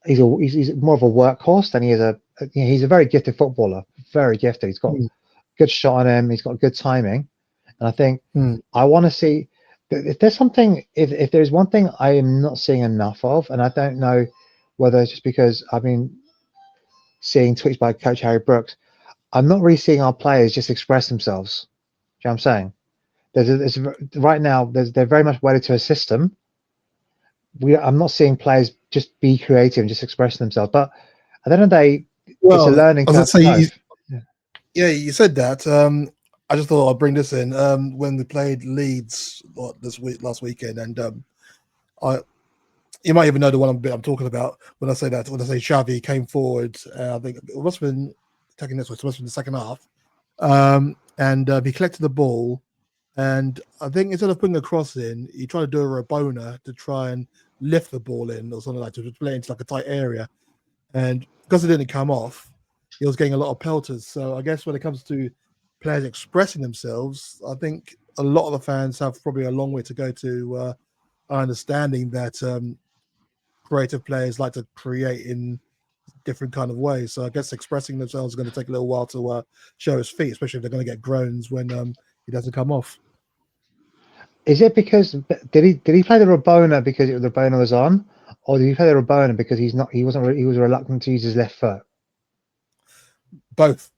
he's more of a workhorse than he is he's a very gifted footballer, very gifted. He's got Mm. good shot on him. He's got good timing, and I think Mm. I want to see if there's something. If there's one thing I am not seeing enough of, and I don't know whether it's just because I've been seeing tweets by Coach Harry Brooks, I'm not really seeing our players just express themselves. Do you know what I'm saying? Right now, they're very much wedded to a system. I'm not seeing players just be creative and just express themselves. But at the end of the day, it's a Well, learning as I curve say, for both. Yeah. yeah, you said that. I just thought I'd bring this in. When we played Leeds last weekend, and I you might even know the one I'm talking about when I say that. When I say Xavi came forward, I think it must have been taking this one. It must have been the second half, and he collected the ball, and I think instead of putting a cross in, he tried to do a Rabona to try and lift the ball in or something like that, to play into like a tight area. And because it didn't come off, he was getting a lot of pelters. So I guess when it comes to players expressing themselves, I think a lot of the fans have probably a long way to go to understanding that creative players like to create in different kind of ways. So I guess expressing themselves is going to take a little while to show his feet, especially if they're going to get groans when he doesn't come off. Is it because did he play the Rabona because the Rabona was on, or did he play the Rabona because he was reluctant to use his left foot? Both.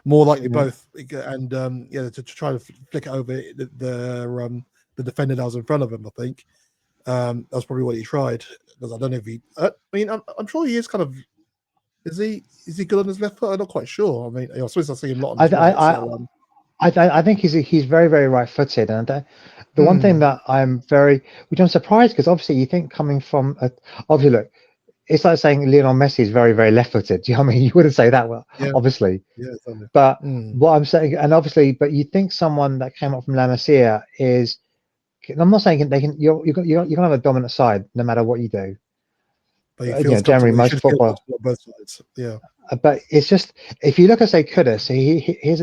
More likely Yeah. both. And yeah, to try to flick it over the defender that was in front of him, I think. That's probably what he tried, because I don't know if he. I'm sure he is kind of. Is he good on his left foot? I'm not quite sure. I mean, I suppose I see him a lot on I his right. I So I think he's very very right-footed, and the one thing hmm, that which I'm surprised, because obviously you think coming from obviously look, it's like saying Lionel Messi is very very left-footed. Do you know what I mean? You wouldn't say that, well, yeah, obviously, yeah, totally. but Hmm. what I'm saying, and obviously, but you think someone that came up from La Masia is. I'm not saying they can. You're gonna have a dominant side no matter what you do. But he feels Generally comfortable. He most should feel football. comfortable on both sides. Yeah. But it's just if you look at say Kudus,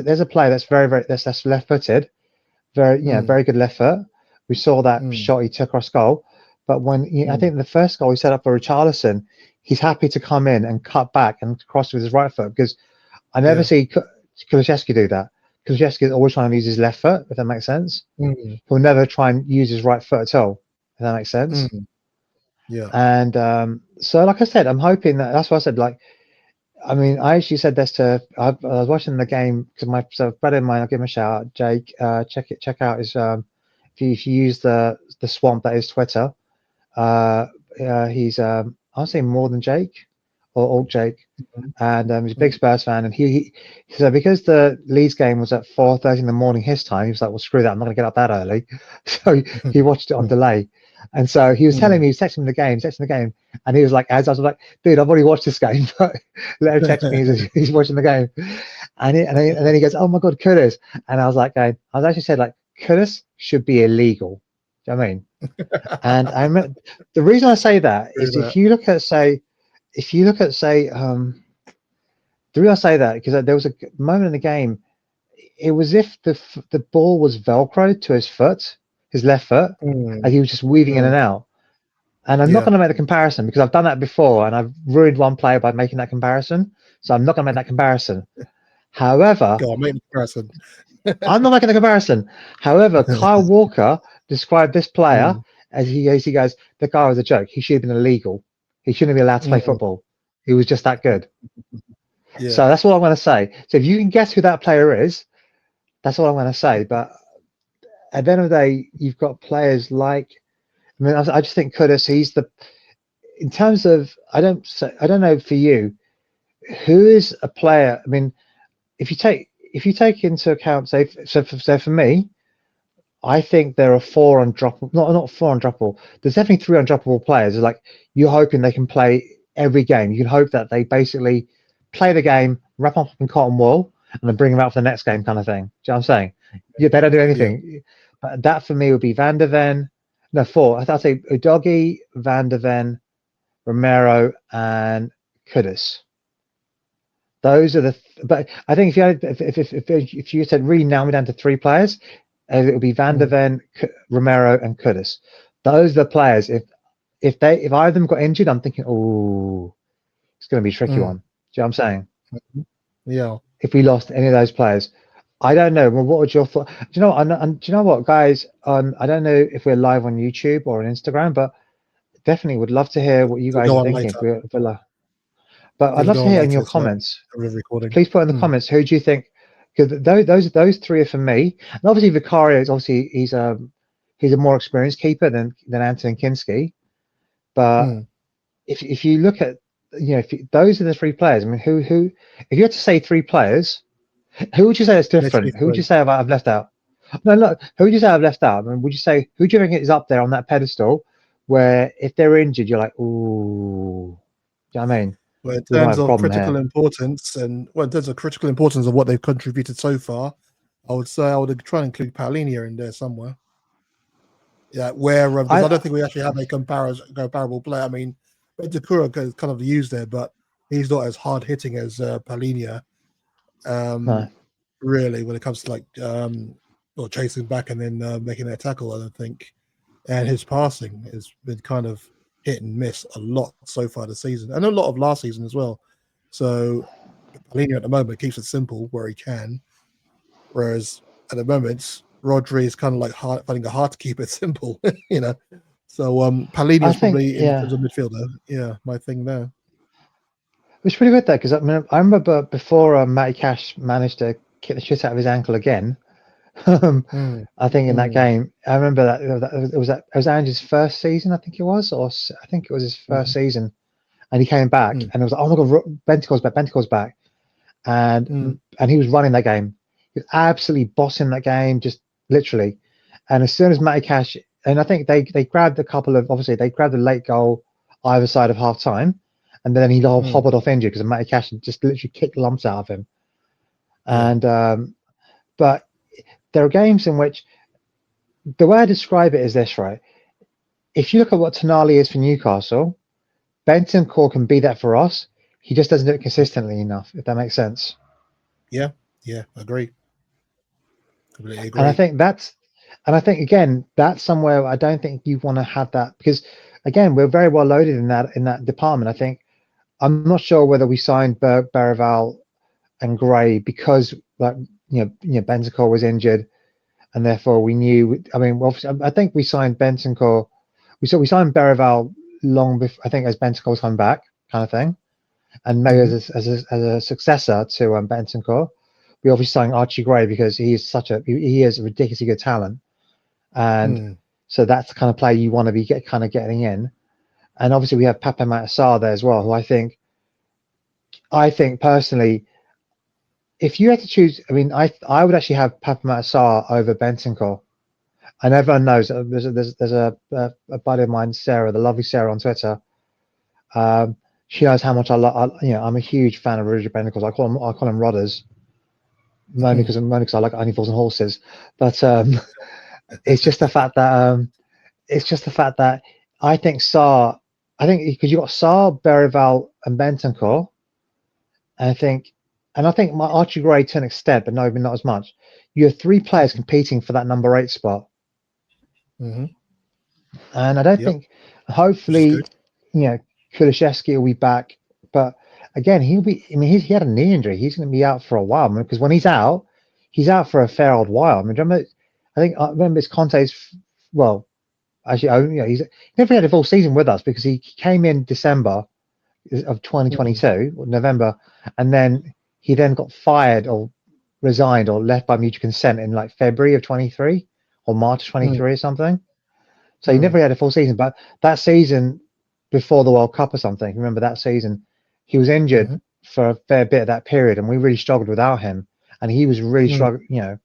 there's a player that's very very that's left-footed, Mm, very good left foot. We saw that mm, shot he took across goal, but I mm, think the first goal he set up for Richarlison, he's happy to come in and cut back and cross with his right foot, because I never yeah. see Kulusevski do that. Kulusevski is always trying to use his left foot, if that makes sense. Mm, He'll never try and use his right foot at all, if that makes sense. mm, yeah. And so, like I said, I'm hoping that's why I said, like, I actually said this I was watching the game because my brother of mine, I'll give him a shout out, Jake. Check out his if you use the swamp that is Twitter. Uh, he's I'll say more than Jake or old Jake, Mm, and he's a big mm, Spurs fan. And so because the Leeds game was at 4:30 in the morning his time, he was like, "Well, screw that, I'm not gonna get up that early." So he watched it on delay, and so he was telling mm. me, he was texting the game, and he was like, as I was like, "Dude, I've already watched this game," but let him text me he's watching the game, and then he goes, "Oh my God, Kudus," and I was like, I was actually said like, Kudus should be illegal. Do you know what I mean? And I remember the reason I say that Hear is that. if you look at say the reason I say that because there was a moment in the game, it was if the ball was velcroed to his foot, his left foot, Mm, and he was just weaving in mm, and out. And I'm not yeah. going to make the comparison because I've done that before and I've ruined one player by making that comparison. So I'm not going to make that comparison. However, Go on, make the comparison. I'm not making the comparison. However, Kyle Walker described this player Mm, as he goes, the guy was a joke. He should have been illegal. He shouldn't be allowed to play Mm. football. He was just that good. Yeah. So that's what I'm going to say. So if you can guess who that player is, that's what I'm going to say. But at the end of the day, you've got players like, I mean, I just think Kudus, he's the, in terms of, I don't know for you, who is a player? I mean, if you take into account, say, so for me, I think there are four undroppable, not four undroppable. There's definitely three undroppable players. It's like you're hoping they can play every game. You can hope that they basically play the game, wrap up in cotton wool, and then bring them out for the next game, kind of thing. Do you know what I'm saying? Yeah, they don't do Yeah. anything. But that for me would be Van der Ven. No, four. I'd say Udogi, Van der Ven, Romero, and Kudus. Those are the. But I think if you had, if you said really now me down to three players, it would be Van der Mm. Ven, Romero, and Kudus. Those are the players. If either of them got injured, I'm thinking, oh, it's going to be a tricky Mm. one. Do you know what I'm saying? Yeah. If we lost any of those players, I don't know. Well, what would your thought? Do you know? And do you know what, guys? I don't know if we're live on YouTube or on Instagram, but definitely would love to hear what you We'll guys go are on thinking. later. If we're live. But I'd It'll love go to on hear in your later. comments. We're recording. Please put in the Mm. comments who do you think, because those three are for me. And obviously Vicario is obviously he's a more experienced keeper than Anton Kinski. But Mm. if you look at, you know, those are the three players. I mean, who if you had to say three players, who would you say is Makes me different? Who would you three. say I've left out? No, look, who would you say I've left out? I mean, would you say who do you think is up there on that pedestal where if they're injured, you're like, ooh, do you know what I mean? Well, in We might terms have a of problem critical here. importance, in terms of critical importance of what they've contributed so far, I would say I would try and include Paulinho in there somewhere. Yeah, where because I I don't think we actually have a comparable player. I mean, Bentancur is kind of used there, but he's not as hard hitting as Paulinho. no. Really, when it comes to like or chasing back and then making that tackle, I don't think. And his passing has been kind of hit and miss a lot so far this season, and a lot of last season as well. So Paulinho at the moment keeps it simple where he can, whereas at the moment Rodri is kind of like finding it hard to keep it simple, you know. So Paulinho I is think, probably in terms yeah. of midfielder, yeah, my thing there. It was pretty good though, because I mean, I remember before Matty Cash managed to kick the shit out of his ankle again. Mm, I think in that mm, game, I remember that it was Ange's first season, I think it was, or I think it was his first mm, season, and he came back, mm, and it was like, oh my god, Bentacle's back, and mm, he was running that game, he was absolutely bossing that game, just literally, and as soon as Matty Cash, and I think they grabbed a couple of, obviously they grabbed a late goal either side of half time, and then he mm, hobbled off injured because Matty Cash just literally kicked lumps out of him, yeah. and but there are games in which the way I describe it is this, right? If you look at what Tonali is for Newcastle, Bentancur can be that for us. He just doesn't do it consistently enough, if that makes sense. Yeah, yeah, agree. Completely And I agree. think again, that's somewhere I don't think you want to have that because again, we're very well loaded in that department. I think I'm not sure whether we signed Berival and Gray because like Bentancur was injured and therefore we knew. I mean, obviously, I think we signed Bentancur. We signed Berival long before. I think as Bentancur was coming back, kind of thing, and maybe Hmm. as a successor to Bentancur. We obviously signed Archie Gray because he is a ridiculously good talent, and Hmm. so that's the kind of player you want to be getting in. And obviously we have Pape Matar there as well, who I think personally, if you had to choose, I mean, I would actually have Pape Matar over Bentancur. And everyone knows there's a buddy of mine, Sarah, the lovely Sarah on Twitter. She knows how much I'm a huge fan of Rudy Bennicles. I call him Rodders, mainly Hmm. because I like Only Fools and Horses. But it's just the fact that I think Saar, I think because you got Saar, Berival, and Bentancur, and I think my Archie Gray to an extent, but no, not as much. You have three players competing for that number 8 spot. Hmm. And I don't Yep, think, which is good. hopefully, Kulishevsky will be back. But again, he'll be, I mean, he had a knee injury. He's going to be out for a while because when he's out for a fair old while. I mean, I remember it's Conte's, well, actually, he's never had a full season with us because he came in December of 2022, November, and then he then got fired or resigned or left by mutual consent in like February of 23 or March 23 or something. So he never had a full season. But that season before the World Cup or something, remember that season, he was injured for a fair bit of that period, and we really struggled without him. And he was really struggling,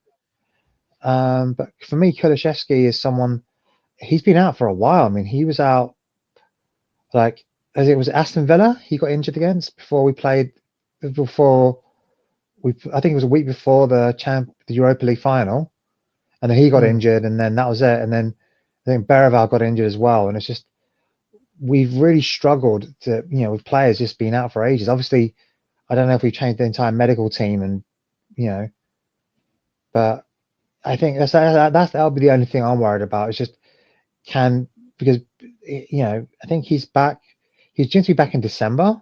But for me, Kulishevsky is someone. He's been out for a while. I mean, he was out like as it was Aston Villa. He got injured against before we played. Before I think it was a week before the Europa League final, and then he got injured, and then that was it. And then I think Berival got injured as well, and it's just we've really struggled to with players just being out for ages. Obviously, I don't know if we've changed the entire medical team, and but I think that'll be the only thing I'm worried about. It's just because I think he's back. He's due to be back in December.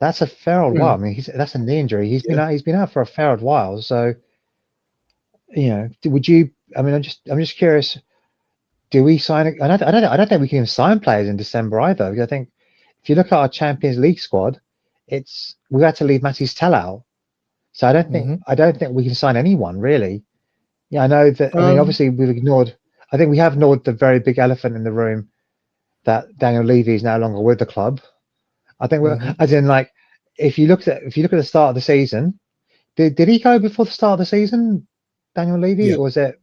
That's a fair old while. I mean, that's a knee injury. He's been out for a fair old while. So, would you? I mean, I'm just curious. Do we sign it? I don't think we can even sign players in December either. Because I think if you look at our Champions League squad, we had to leave Matisse Tell out. So I don't think we can sign anyone really. Yeah, I know that. I mean, obviously we've ignored. I think we have ignored the very big elephant in the room that Daniel Levy is no longer with the club. I think as in like if you look at the start of the season, did he go before the start of the season, Daniel Levy, or was it?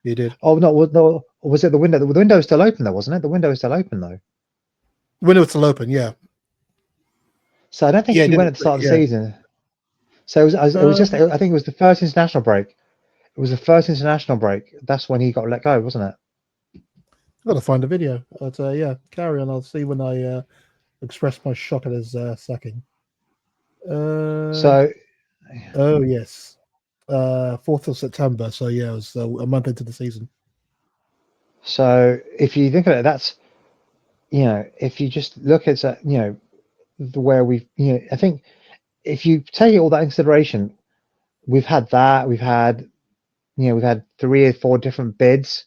He did. Oh no, was it the window? The window was still open though, wasn't it? The window was still open though. The window was still open, yeah. So I don't think he went at the start of the season. So it was just. I think it was the first international break. It was the first international break. That's when he got let go, wasn't it? I've got to find a video. But yeah, carry on. I'll see when I express my shock at his sacking. So, oh yes, 4th of September. So yeah, it was a month into the season. So if you think of it, that's if you just look at where we've I think if you take all that into consideration, we've had 3 or 4 different bids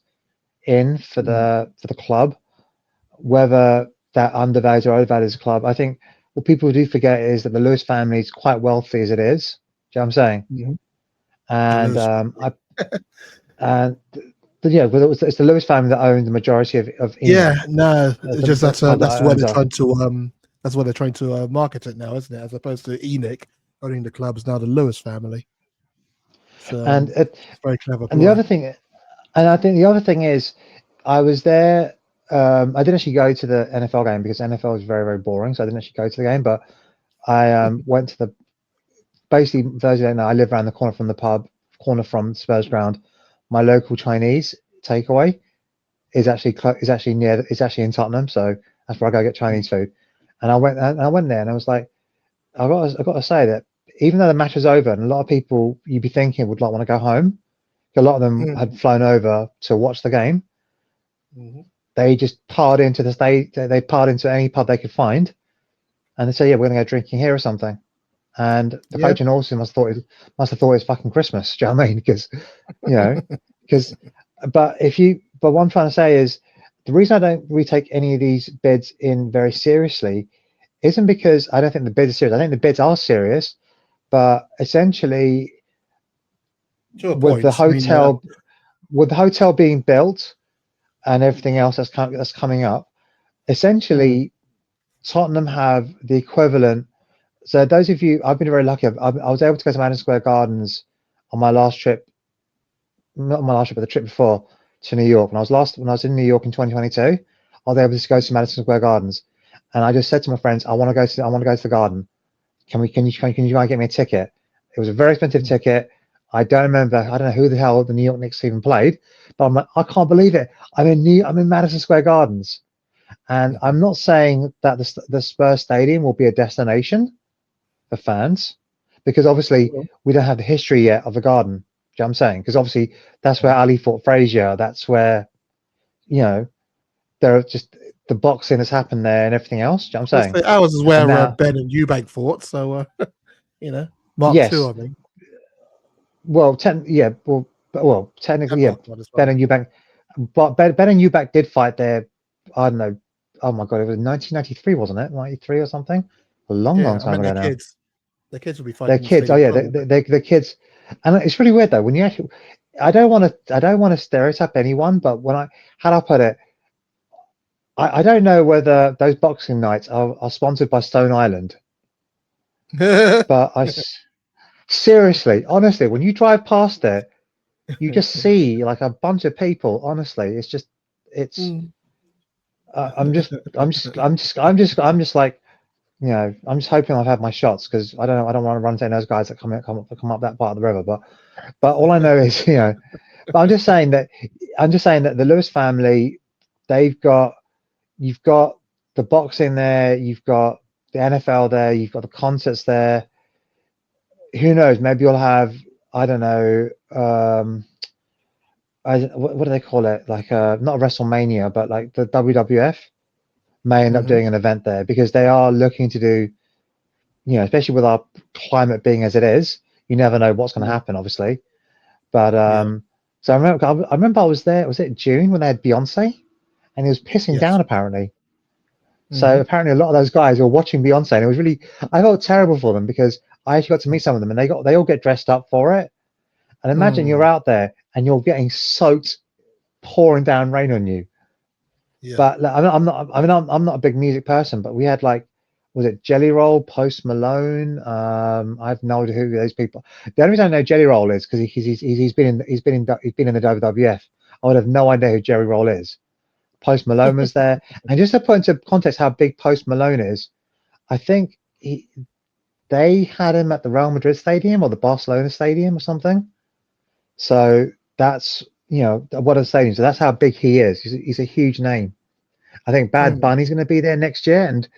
in for the club, whether that undervalues or overvalues the club. I think what people do forget is that the Lewis family is quite wealthy as it is. Do you know what I'm saying? And it's the Lewis family that owns the majority of Enoch. Yeah, no, it's just that's why they're trying to that's why they're trying to market it now, isn't it? As opposed to Enoch owning the club is now the Lewis family. So it's very clever. And the other thing, and I think the other thing is, I was there. I didn't actually go to the NFL game because NFL is very, very boring. So I didn't actually go to the game, but I went to basically Thursday night. I live around the corner from the pub, corner from Spurs ground. My local Chinese takeaway is actually in Tottenham, so that's where I go get Chinese food. And I went there, and I was like, I got to say that even though the match was over, and a lot of people you'd be thinking would like want to go home, a lot of them had flown over to watch the game. They just piled into the state. They piled into any pub they could find, and they said, "Yeah, we're going to go drinking here or something." And the coach and also must have thought it was fucking Christmas. Do you know what I mean? Because but what I'm trying to say is the reason I don't really take any of these bids in very seriously isn't because I don't think the bids are serious. I think the bids are serious, but essentially with the hotel being built and everything else that's coming up, essentially Tottenham have the equivalent. So those of you, I've been very lucky. I was able to go to Madison Square Gardens on my last trip, not on my last trip, but the trip before to New York. When I was in New York in 2022, I was able to go to Madison Square Gardens, and I just said to my friends, I want to go to the Garden. Can you try and get me a ticket? It was a very expensive ticket. I don't know who the hell the New York Knicks even played, but I'm like, I can't believe it. I'm in Madison Square Gardens, and I'm not saying that the Spurs Stadium will be a destination for fans, because obviously we don't have the history yet of the Garden. Do you know what I'm saying? Because obviously that's where Ali fought Frazier. That's where, there are just the boxing has happened there and everything else. Do you know what I'm saying? Ours is where Ben and Eubank fought. So, Mark II, I mean. Well, technically, yeah. Ben and Eubank. But Ben and Eubank did fight there. I don't know. Oh my god, it was 1993, wasn't it? 93 or something. A long, long Yeah, I time mean ago their now. kids. Their kids will be They're fighting in the kids. Oh stadium as yeah, well, won't they're kids. And it's really weird though when you actually. I don't want to stereotype anyone, but when I had up at it, I don't know whether those boxing nights are sponsored by Stone Island, they? but seriously, honestly, when you drive past it, you just see like a bunch of people. Honestly, it's. Mm. I'm just like, I'm just hoping I've had my shots because I don't want to run into those guys that come up that part of the river. But all I know is, but I'm just saying that the Lewis family, they've got, you've got the boxing there, you've got the NFL there, you've got the concerts there. Who knows? Maybe you'll have, I don't know, what do they call it? Like not WrestleMania, but like the WWF may end up Hmm. doing an event there because they are looking to do, especially with our climate being as it is, you never know what's going to Mm. happen, obviously. But Yeah. so I remember I was there. Was it June when they had Beyonce and it was pissing Yes. down apparently. So Hmm. apparently a lot of those guys were watching Beyonce, and it was really, I felt terrible for them because I actually got to meet some of them, and they all get dressed up for it. And imagine you're Mm. out there and you're getting soaked, pouring down rain on you. Yeah. But like, I'm not a big music person, but we had like, was it Jelly Roll, Post Malone? I have no idea who those people. The only reason I know Jelly Roll is because he's been in the WWF. I would have no idea who Jelly Roll is. Post Malone was there, and just to put into context how big Post Malone is, I think they had him at the Real Madrid Stadium or the Barcelona Stadium or something. So that's what I'm saying. So that's how big he is. He's a huge name. I think Bad Mm. Bunny's going to be there next year, and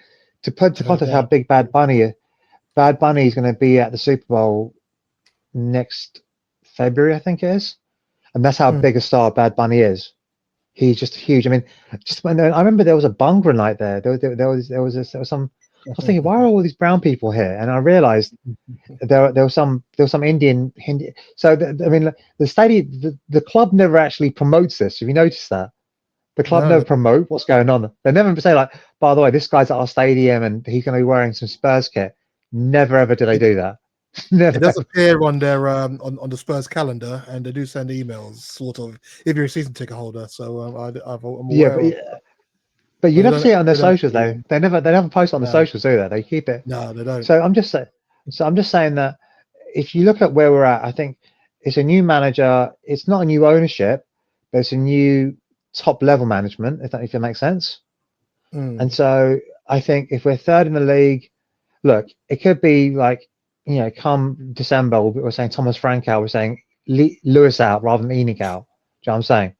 to put to No context how doubt. big Bad Bunny is going to be at the Super Bowl next February, I think it is, and that's how Mm. big a star Bad Bunny is. He's just huge. I mean, just when I remember there was a Bhangra night there. There was some. I was thinking, why are all these brown people here? And I realized there was some Indian Hindi. So I mean, the stadium, the club never actually promotes this. Have you noticed that? The club No, never promote what's going on. They never say like, by the way, this guy's at our stadium and he's going to be wearing some Spurs kit. Never ever do they it, do that. it Never. does appear on their on the Spurs calendar, and they do send emails, sort of, if you're a season ticket holder. So I'm Yeah, aware of, but but you never see it on their they don't socials do though. They never post on the no, socials, do they? They keep it. no, they don't. So I'm just saying that if you look at where we're at, I think it's a new manager. It's not a new ownership, but it's a new top level management. If it makes sense. And Mm. so I think if we're third in the league, look, it could be like, come December, we're saying Thomas Frank out, we're saying Lewis out rather than Enoch out. Do you know what I'm saying?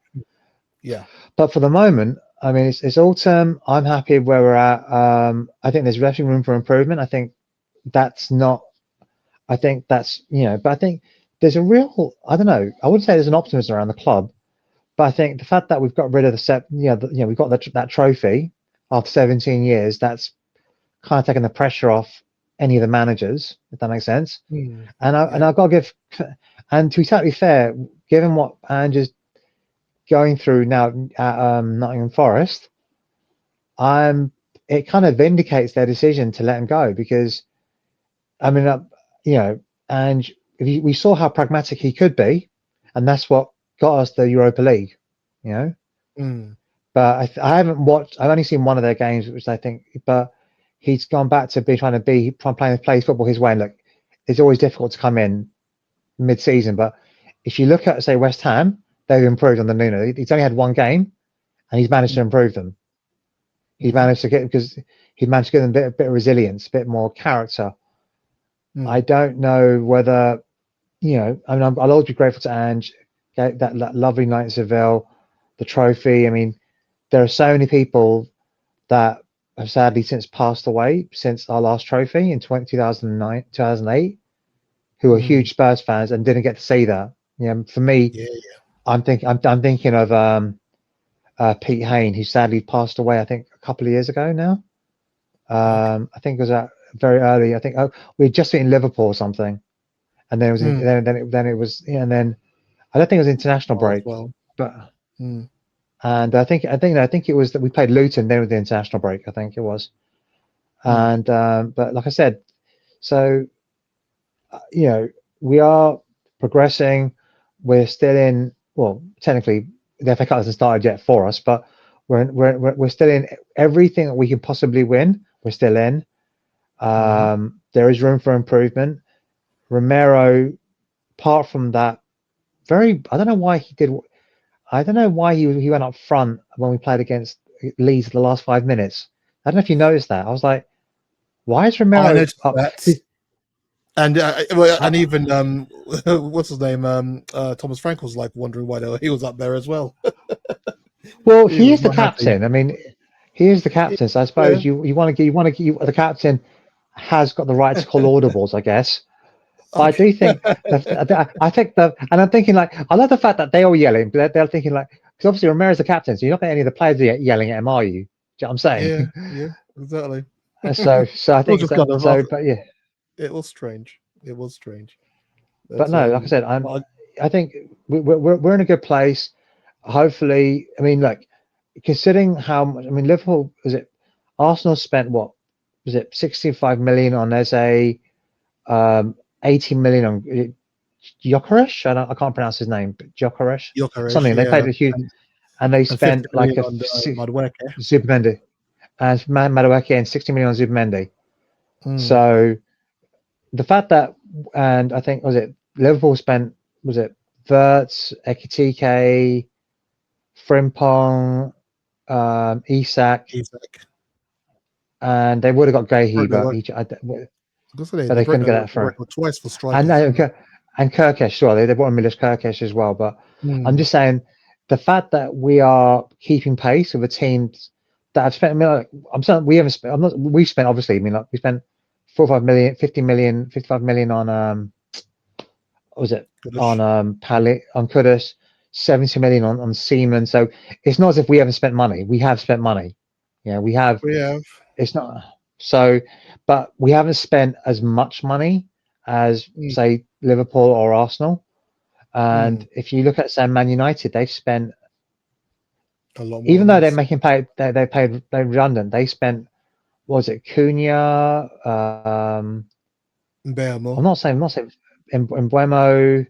Yeah. But for the moment, I mean, it's autumn. I'm happy where we're at. I think there's definitely room for improvement. I think that's not, I think that's, but I think there's a real, I don't know, I wouldn't say there's an optimism around the club, but I think the fact that we've got rid of we've got that trophy after 17 years, that's kind of taking the pressure off any of the managers, if that makes sense. Mm. And Yeah. I've got to give, and to be totally fair, given what Andrew's going through now at Nottingham Forest, I'm it kind of vindicates their decision to let him go because I mean, you know, and we saw how pragmatic he could be, and that's what got us the Europa League, you know. Mm. But I haven't watched. I've only seen one of their games, which I think. But he's gone back to trying to play football his way. And look, it's always difficult to come in mid-season. But if you look at say West Ham, they've improved on the Nuno. He's only had one game, and he's managed to Mm. improve them. He's Mhm. managed to get because he managed to give them a bit of resilience, a bit more character. I Mm. don't know whether I mean, I'll always be grateful to Ange, that lovely night in Seville, the trophy. I mean, there are so many people that have sadly since passed away since our last trophy in 2009, 2008, who are Mm. huge Spurs fans and didn't get to see that. For me, Yeah. I'm thinking of Pete Hayne, who sadly passed away. I think a couple of years ago now. Okay. I think it was very early. I think we had just been in Liverpool or something, and then Mm. then it was, and then I don't think it was international Oh, as break, well. but Mm. And I think it was that we played Luton then with the international break. I think it was. And but like I said, so we are progressing. We're still in. Well, technically, the FA Cup hasn't started yet for us, but we're still in everything that we can possibly win. We're still in. There is room for improvement. Romero, apart from that, I don't know why he did. I don't know why he went up front when we played against Leeds the last 5 minutes. I don't know if you noticed that. I was like, why is I Romero noticed up? that. And even what's his name? Thomas Frank was like wondering why he was up there as well. Well, He he was is the not happy. captain. I mean, he is the captain. So I Yeah, suppose you want to the captain has got the right to call audibles, I guess. But I okay. do think I think and I'm thinking like I love the fact that they all yelling, but they're thinking like because obviously Romero's the captain, so you're not getting any of the players yelling at him, are you? Do you know what I'm saying? Yeah, yeah, exactly. So I It was think just kind of so, off. but yeah, It was strange. It was strange. but But no, like I said, I think we're in a good place. Hopefully, I mean, like considering how much, I mean, Liverpool was it? Arsenal spent what was it 65 million on Eze, 80 million on Gyökeres. I can't pronounce his name, but Gyökeres Gyökeres, something. They paid yeah, a huge, and they and 50 spent million like a on Madueke. Zubimendi and Madueke and 60 million on Zubimendi. Mm, So the fact that, and I think was it Liverpool spent was it Verts, Ekitike, Frimpong, Isak, Isak. and they would have got Gahey, Broke the but record. but They they broke couldn't get that the through. record twice for And strikers, didn't they? and Kirkesh, well, they brought in Milos Kirkesh as well. But I'm Mm, just saying the fact that we are keeping pace with a team that have spent. I mean, like, I'm saying we haven't spent. I'm not. We've spent obviously. I mean, like we spent 45 million, 50 million, 55 million on what was it Grealish. On Kudus, 70 million on Seaman. So it's not as if we haven't spent money. We have spent money. Yeah, we have. We have. It's not so, but we haven't spent as much money as Mm, say Liverpool or Arsenal. And mm, if you look at say Man United, they've spent a lot more even than though they're us. making pay, they paid they redundant. They spent what was it Cunha? Beamo. I'm not saying Embuemo. I'm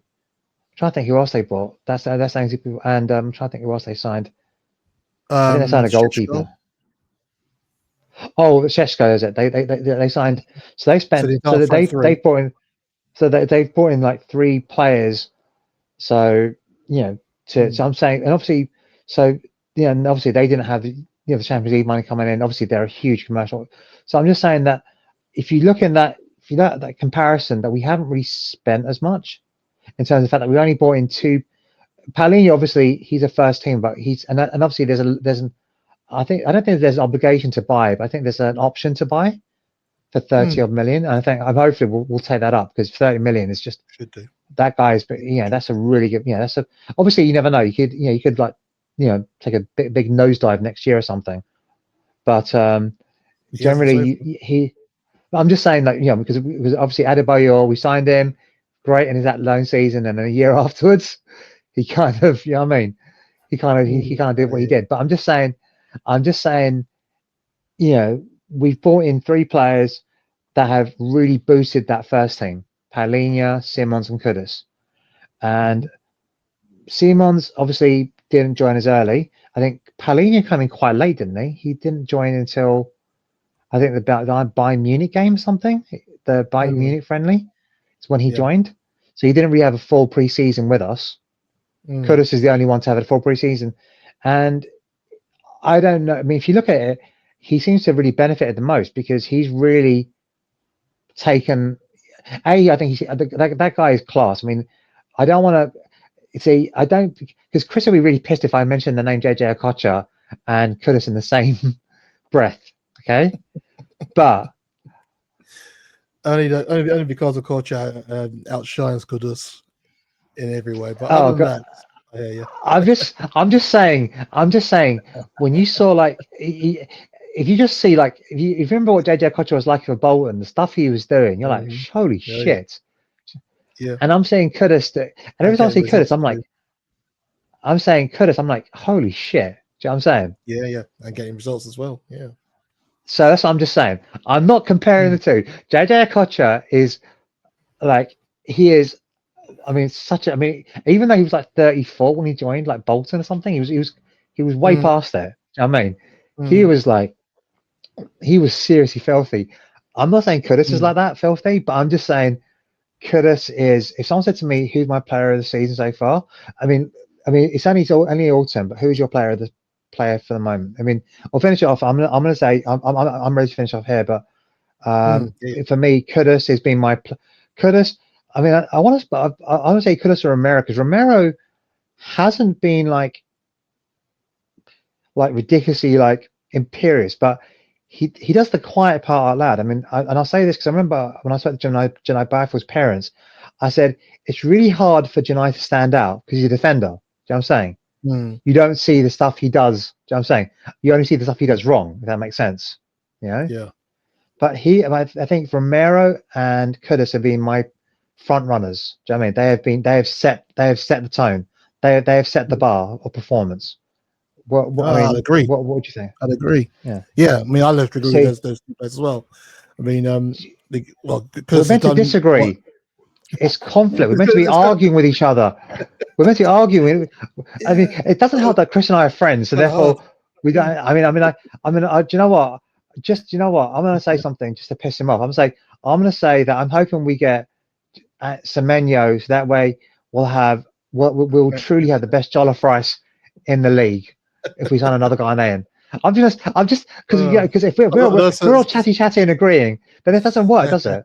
trying to think who else they bought. That's saying people, and I'm trying to think who else they signed. I think they signed a Shishko. goalkeeper. Oh, Sheshko is it? They signed. So they So spent. he's now So that front three. they brought in. So they've brought in like 3 players. So so Mm, I'm saying, and obviously, so and obviously they didn't have the Champions League money coming in. Obviously, they're a huge commercial. So I'm just saying that if you look in that, if you look at that comparison, that we haven't really spent as much in terms of the fact that we only bought in two. Paulinho, obviously, he's a first team, but and obviously there's an I don't think there's an obligation to buy, but I think there's an option to buy for 30 mm, odd million. And I think I'm hopefully we'll take that up because 30 million is just should do. that guy's, but that's a really good, that's a, obviously you never know. You could like, take a big nosedive next year or something. But He hasn't generally so far. I'm just saying that, because it was obviously Adebayor, we signed him great in his that loan season. And then a year afterwards, he kind of, you know what I mean? He kind of did what he Yeah. did. But I'm just saying, we've brought in 3 players that have really boosted that first team: Paulinho, Simons, and Kudus. And Mhm. Simons obviously didn't join as early. I think Paulinho came in quite late, didn't he? He didn't join until I think the Bayern Munich game or something. The Bayern Mm, Munich friendly. It's when he yeah. joined. So he didn't really have a full preseason with us. Mm, Kudus is the only one to have a full preseason. And I don't know. I mean, if you look at it, he seems to have really benefited the most because he's really taken. I think that guy is class. I mean, I don't want to see. I don't because Chris will be really pissed if I mention the name JJ Okocha and Kudus in the same breath. Okay, but only because of coach outshines Kudus in every way. But other oh than god, that, I hear you. I'm just saying when you saw like if you just see like if you remember what JJ Okocha was like for Bolton, the stuff he was doing, you're like Mhm. holy Yeah, yeah, shit. yeah. And I'm saying Kudus, and every And time I getting see Kudus, results too. I'm saying Kudus, I'm like holy shit. you know what I'm saying? Yeah, and getting results as well. Yeah. So that's what I'm just saying. I'm not comparing the two. JJ Okocha is like he is. I mean, such a. I mean, even though he was like 34 when he joined, like Bolton or something, he was way Mm, past there. You know what I mean, he mm, was like he was seriously filthy. I'm not saying Kudus is mm, like that filthy, but I'm just saying Kudus is. If someone said to me, "Who's my player of the season so far?" I mean, it's only autumn, but who's your player for the moment? I mean, I'll finish it off. I'm gonna say I'm ready to finish off here, but yeah. for me, Kudus has been Kudus. I mean, I want to, I want to say Kudus or Romero because Romero hasn't been like ridiculously like imperious, but he does the quiet part out loud. I mean, and I'll say this because I remember when I spoke to Janai Barfield's parents, I said it's really hard for Janai to stand out because he's a defender. Do you know what I'm saying? Mm, You don't see the stuff he does. Do you know what I'm saying? You only see the stuff he does wrong. If that makes sense, you know. yeah. But I think Romero and Kudus have been my front runners. Do you know what I mean? They have set the tone. They have set the bar of performance. I I'd mean, agree. what would you think? I'd agree. Yeah. Yeah, I mean, I left to agree with See, those two players as well. I mean, we're because has meant to done what? disagree. It's conflict. We're meant to be It's kind of, arguing with each other. We're meant to be arguing. I mean, yeah, it doesn't help that Chris and I are friends, so kind of hard. therefore we don't. Mm, Do you know what? Do you know what? I'm going to say something just to piss him off. I'm going to say that I'm hoping we get Semenyo, so that way we'll truly have the best jollof rice in the league if we sign another Ghanaian. I'm just because uh, if we're, although, if we're all chatty and agreeing, then it doesn't work, does it?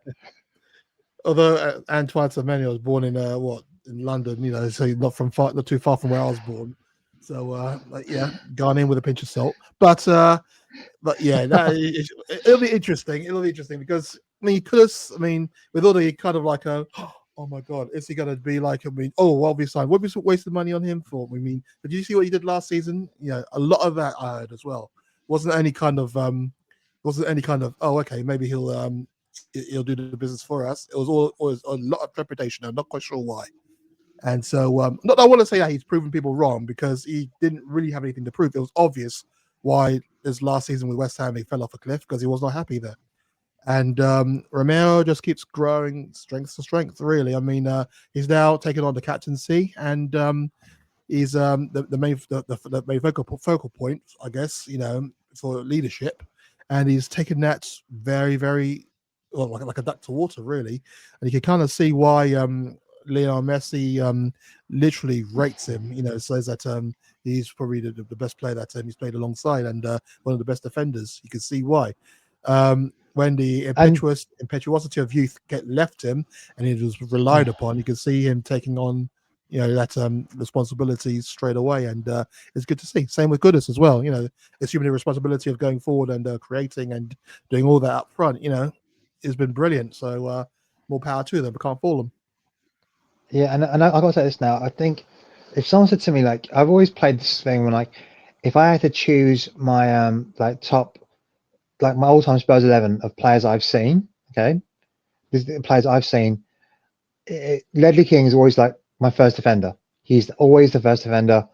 although Antoine Semenyo was born in in London, so he's not too far from where I was born. So yeah, gone in with a pinch of salt. But yeah, it'll be interesting. It'll be interesting because I mean, Chris, I mean, with all the kind of like oh my god, is he going to be like? I mean, oh, what we signed? What we wasted money on him for? I mean, did you see what he did last season? A lot of that I heard as well. Wasn't any kind of oh, okay, maybe he'll do the business for us. It was always a lot of trepidation. I'm not quite sure why. And so, not that I want to say that he's proven people wrong because he didn't really have anything to prove. It was obvious why his last season with West Ham he fell off a cliff because he was not happy there. And Romero just keeps growing strength to strength. Really, I mean, he's now taken on the captaincy, and he's the main focal point, I guess, for leadership, and he's taken that very, very well, like a duck to water, really, and you can kind of see why Lionel Messi literally rates him. Says that he's probably the best player that he's played alongside, and one of the best defenders. You can see why. When the And impetuosity of youth left him, and he was relied upon, you can see him taking on that responsibility straight away, and it's good to see. Same with Goodis as well. Assuming the responsibility of going forward and creating and doing all that up front. Has been brilliant. So more power to them. But can't fault them. yeah, and I got to say this now. I think if someone said to me like I've always played this thing when if I had to choose my like top like my all-time Spurs 11 of players I've seen, okay, the players I've seen, Ledley King is always like my first defender. He's always the first defender,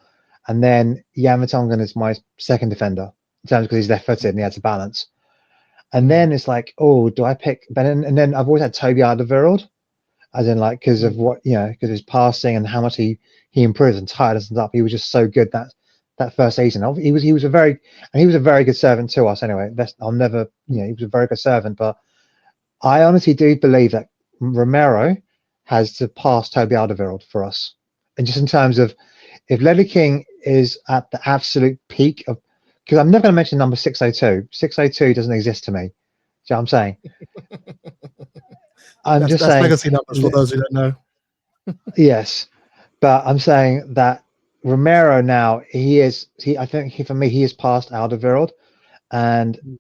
and then Jan Vertonghen is my second defender in terms because he's left-footed and he has a balance. And then it's like, oh, do I pick? But and then I've always had Toby Alderweireld, as in like because of what because of his passing and how much he improved and tied us up. He was just so good that first season. He was a very good servant to us. Anyway, I'll never he was a very good servant. But I honestly do believe that Romero has to pass Toby Alderweireld for us, and just in terms of if Ledley King is at the absolute peak of because I'm never going to mention number 602. 602 doesn't exist to me. See what I'm saying? I'm just That's saying, legacy numbers for those who don't know. yes, but I'm saying that Romero now I think for me he has passed Alderweireld, and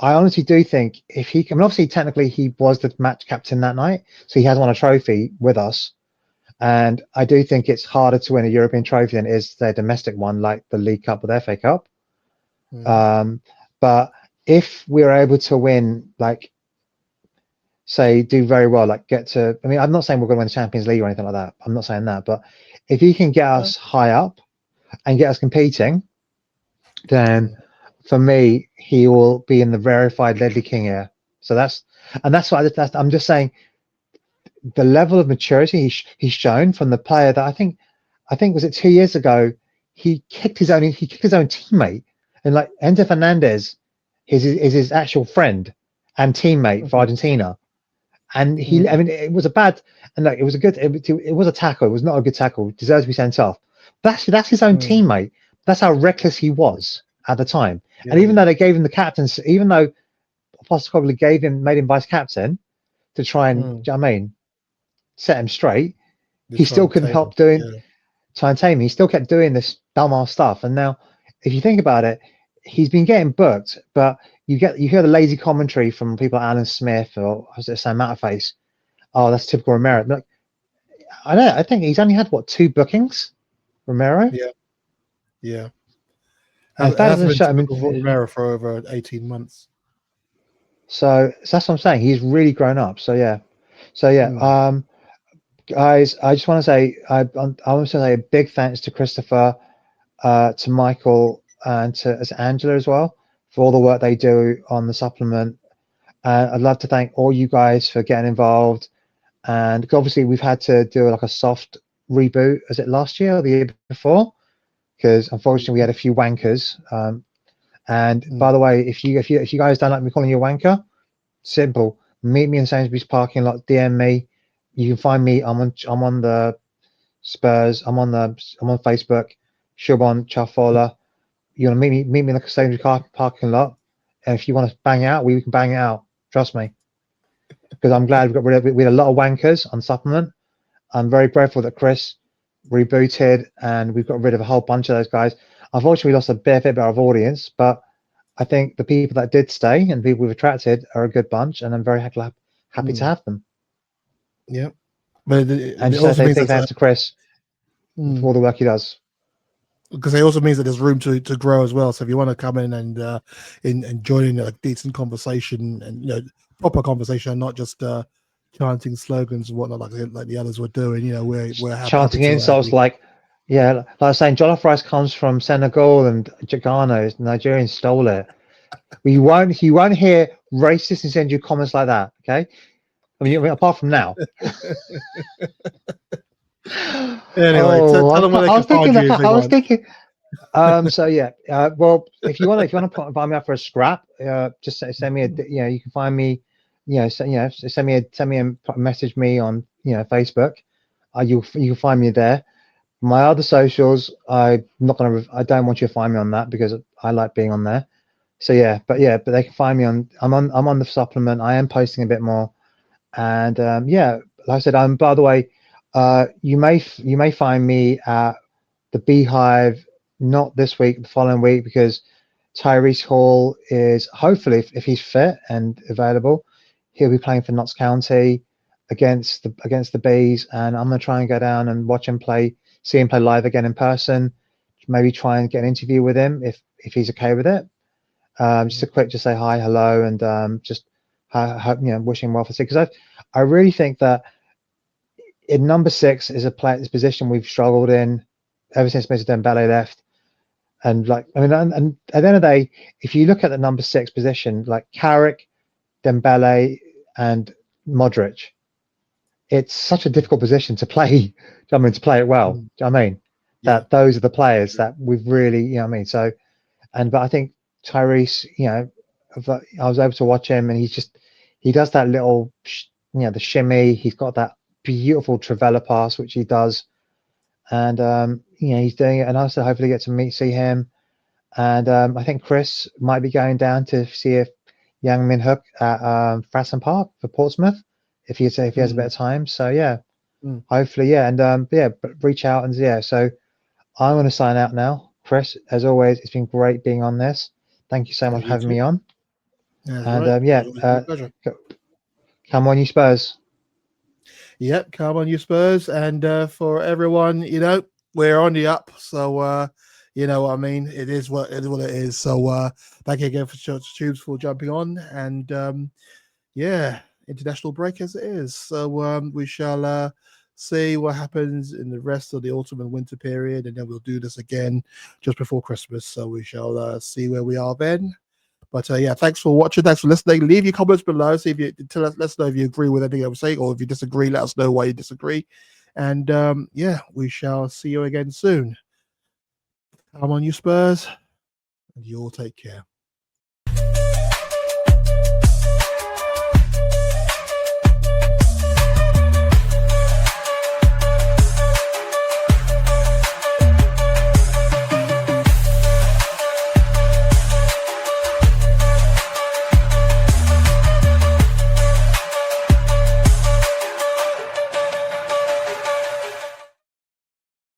I honestly do think if he I mean obviously technically he was the match captain that night, so he has won a trophy with us, and I do think it's harder to win a European trophy than it is their domestic one like the League Cup or the FA Cup. But if we're able to win like say do very well, like get to I mean I'm not saying we're going to win the Champions League or anything like that. I'm not saying that, but if you can get us high up and get us competing, then for me, he will be in the verified Ledley King era. So that's what I'm just saying. The level of maturity he's shown from the player that I think was it 2 years ago, he kicked his own teammate, and like Enzo Fernandez is his actual friend and teammate for Argentina. And I mean, it was a bad, and like it was a good, it was a tackle. It was not a good tackle. It deserves to be sent off. That's his own teammate. That's how reckless he was at the time. And even though they gave him the captain's, even though possibly made him vice captain to try and, do you know what I mean, set him straight, They're he still trying to couldn't tame help him. doing Yeah. trying to tame him. He still kept doing this dumbass stuff. And now, if you think about it, he's been getting booked, but you hear the lazy commentary from people like Alan Smith or was it Sam Matterface? Oh, that's typical Romero. But I think he's only had what 2 bookings, Romero, Yeah. Yeah. and if It that hasn't doesn't been show, I mean, typical for Romero for over 18 months. so that's what I'm saying. He's really grown up. So yeah. Guys, I just want to say I want to say a big thanks to Christopher, to Michael, and to Angela as well for all the work they do on the supplement. I'd love to thank all you guys for getting involved. And obviously, we've had to do like a soft reboot. Was it last year or the year before? Because unfortunately, we had a few wankers. And by the way, if you guys don't like me calling you a wanker, simple. Meet me in Sainsbury's parking lot. DM me. You can find me. I'm on the Spurs. I'm on Facebook. Shubon Chafola. You want to meet me in the Crisandro parking lot, and if you want to bang it out, we can bang it out. Trust me, because I'm glad we got rid of it. We had a lot of wankers on supplement. I'm very grateful that Chris rebooted, and we've got rid of a whole bunch of those guys. Unfortunately, we lost a bit of audience, but I think the people that did stay and the people we've attracted are a good bunch, and I'm very happy to have them. Yeah. But And it just want to also say means big thanks to Chris for all the work he does. because it also means that there's room to grow as well. So if you want to come in and join in a decent conversation and proper conversation, not just chanting slogans and whatnot like the others were doing, we're happy Chanting to have insults you. like, yeah, like I was saying, jollof rice comes from Senegal and Jagano, Nigerians stole it. You won't hear racist and send you comments like that, okay? I mean, apart from now. Anyway, Oh, tell them where they I can was thinking find you that if they I was want. thinking. So yeah. Well, if you want to invite me out for a scrap, just send me you can find me. Send me a message me on Facebook. You can find me there. My other socials, I don't want you to find me on that because I like being on there. So but they can find me on. I'm on the supplement. I am posting a bit more, and like I said, by the way, you may find me at the Beehive not this week, the following week, because Tyrese Hall is hopefully, if he's fit and available, he'll be playing for Notts County against the Bees, and I'm gonna try and go down and watch him play, see him play live again in person. Maybe try and get an interview with him if he's okay with it. Just a quick, just say hi, hello, and just wish him well for six. Because I really think that in number 6 is this position we've struggled in ever since Mr. Dembele left. And like, I mean, and at the end of the day, if you look at the number 6 position, like Carrick, Dembele, and Modric, it's such a difficult position to play. I mean, to play it well. Do you know what I mean? Yeah. That those are the players that we've really, you know what I mean? So, but I think Tyrese, I was able to watch him, and he does that little, the shimmy. He's got that beautiful Trivela pass, which he does, and he's doing it. And I also hopefully get to see him. And I think Chris might be going down to see if Yang Min Hook at Fratton Park for Portsmouth if he has a bit of time. So hopefully, and but reach out and So I'm going to sign out now. Chris, as always, it's been great being on this. Thank you so much for You having too. me on. That's And right. It's always been a pleasure. come on, you Spurs. Yep, come on, you Spurs, and for everyone, we're on the up. So you know what I mean. It is what it is. So thank you again for Shubes for jumping on, and international break as it is. So we shall see what happens in the rest of the autumn and winter period, and then we'll do this again just before Christmas. So we shall see where we are then. But yeah, thanks for watching. Thanks for listening. Leave your comments below. See if you let us know if you agree with anything I'm saying, or if you disagree, let us know why you disagree. And yeah, we shall see you again soon. Come on, you Spurs, and you all take care.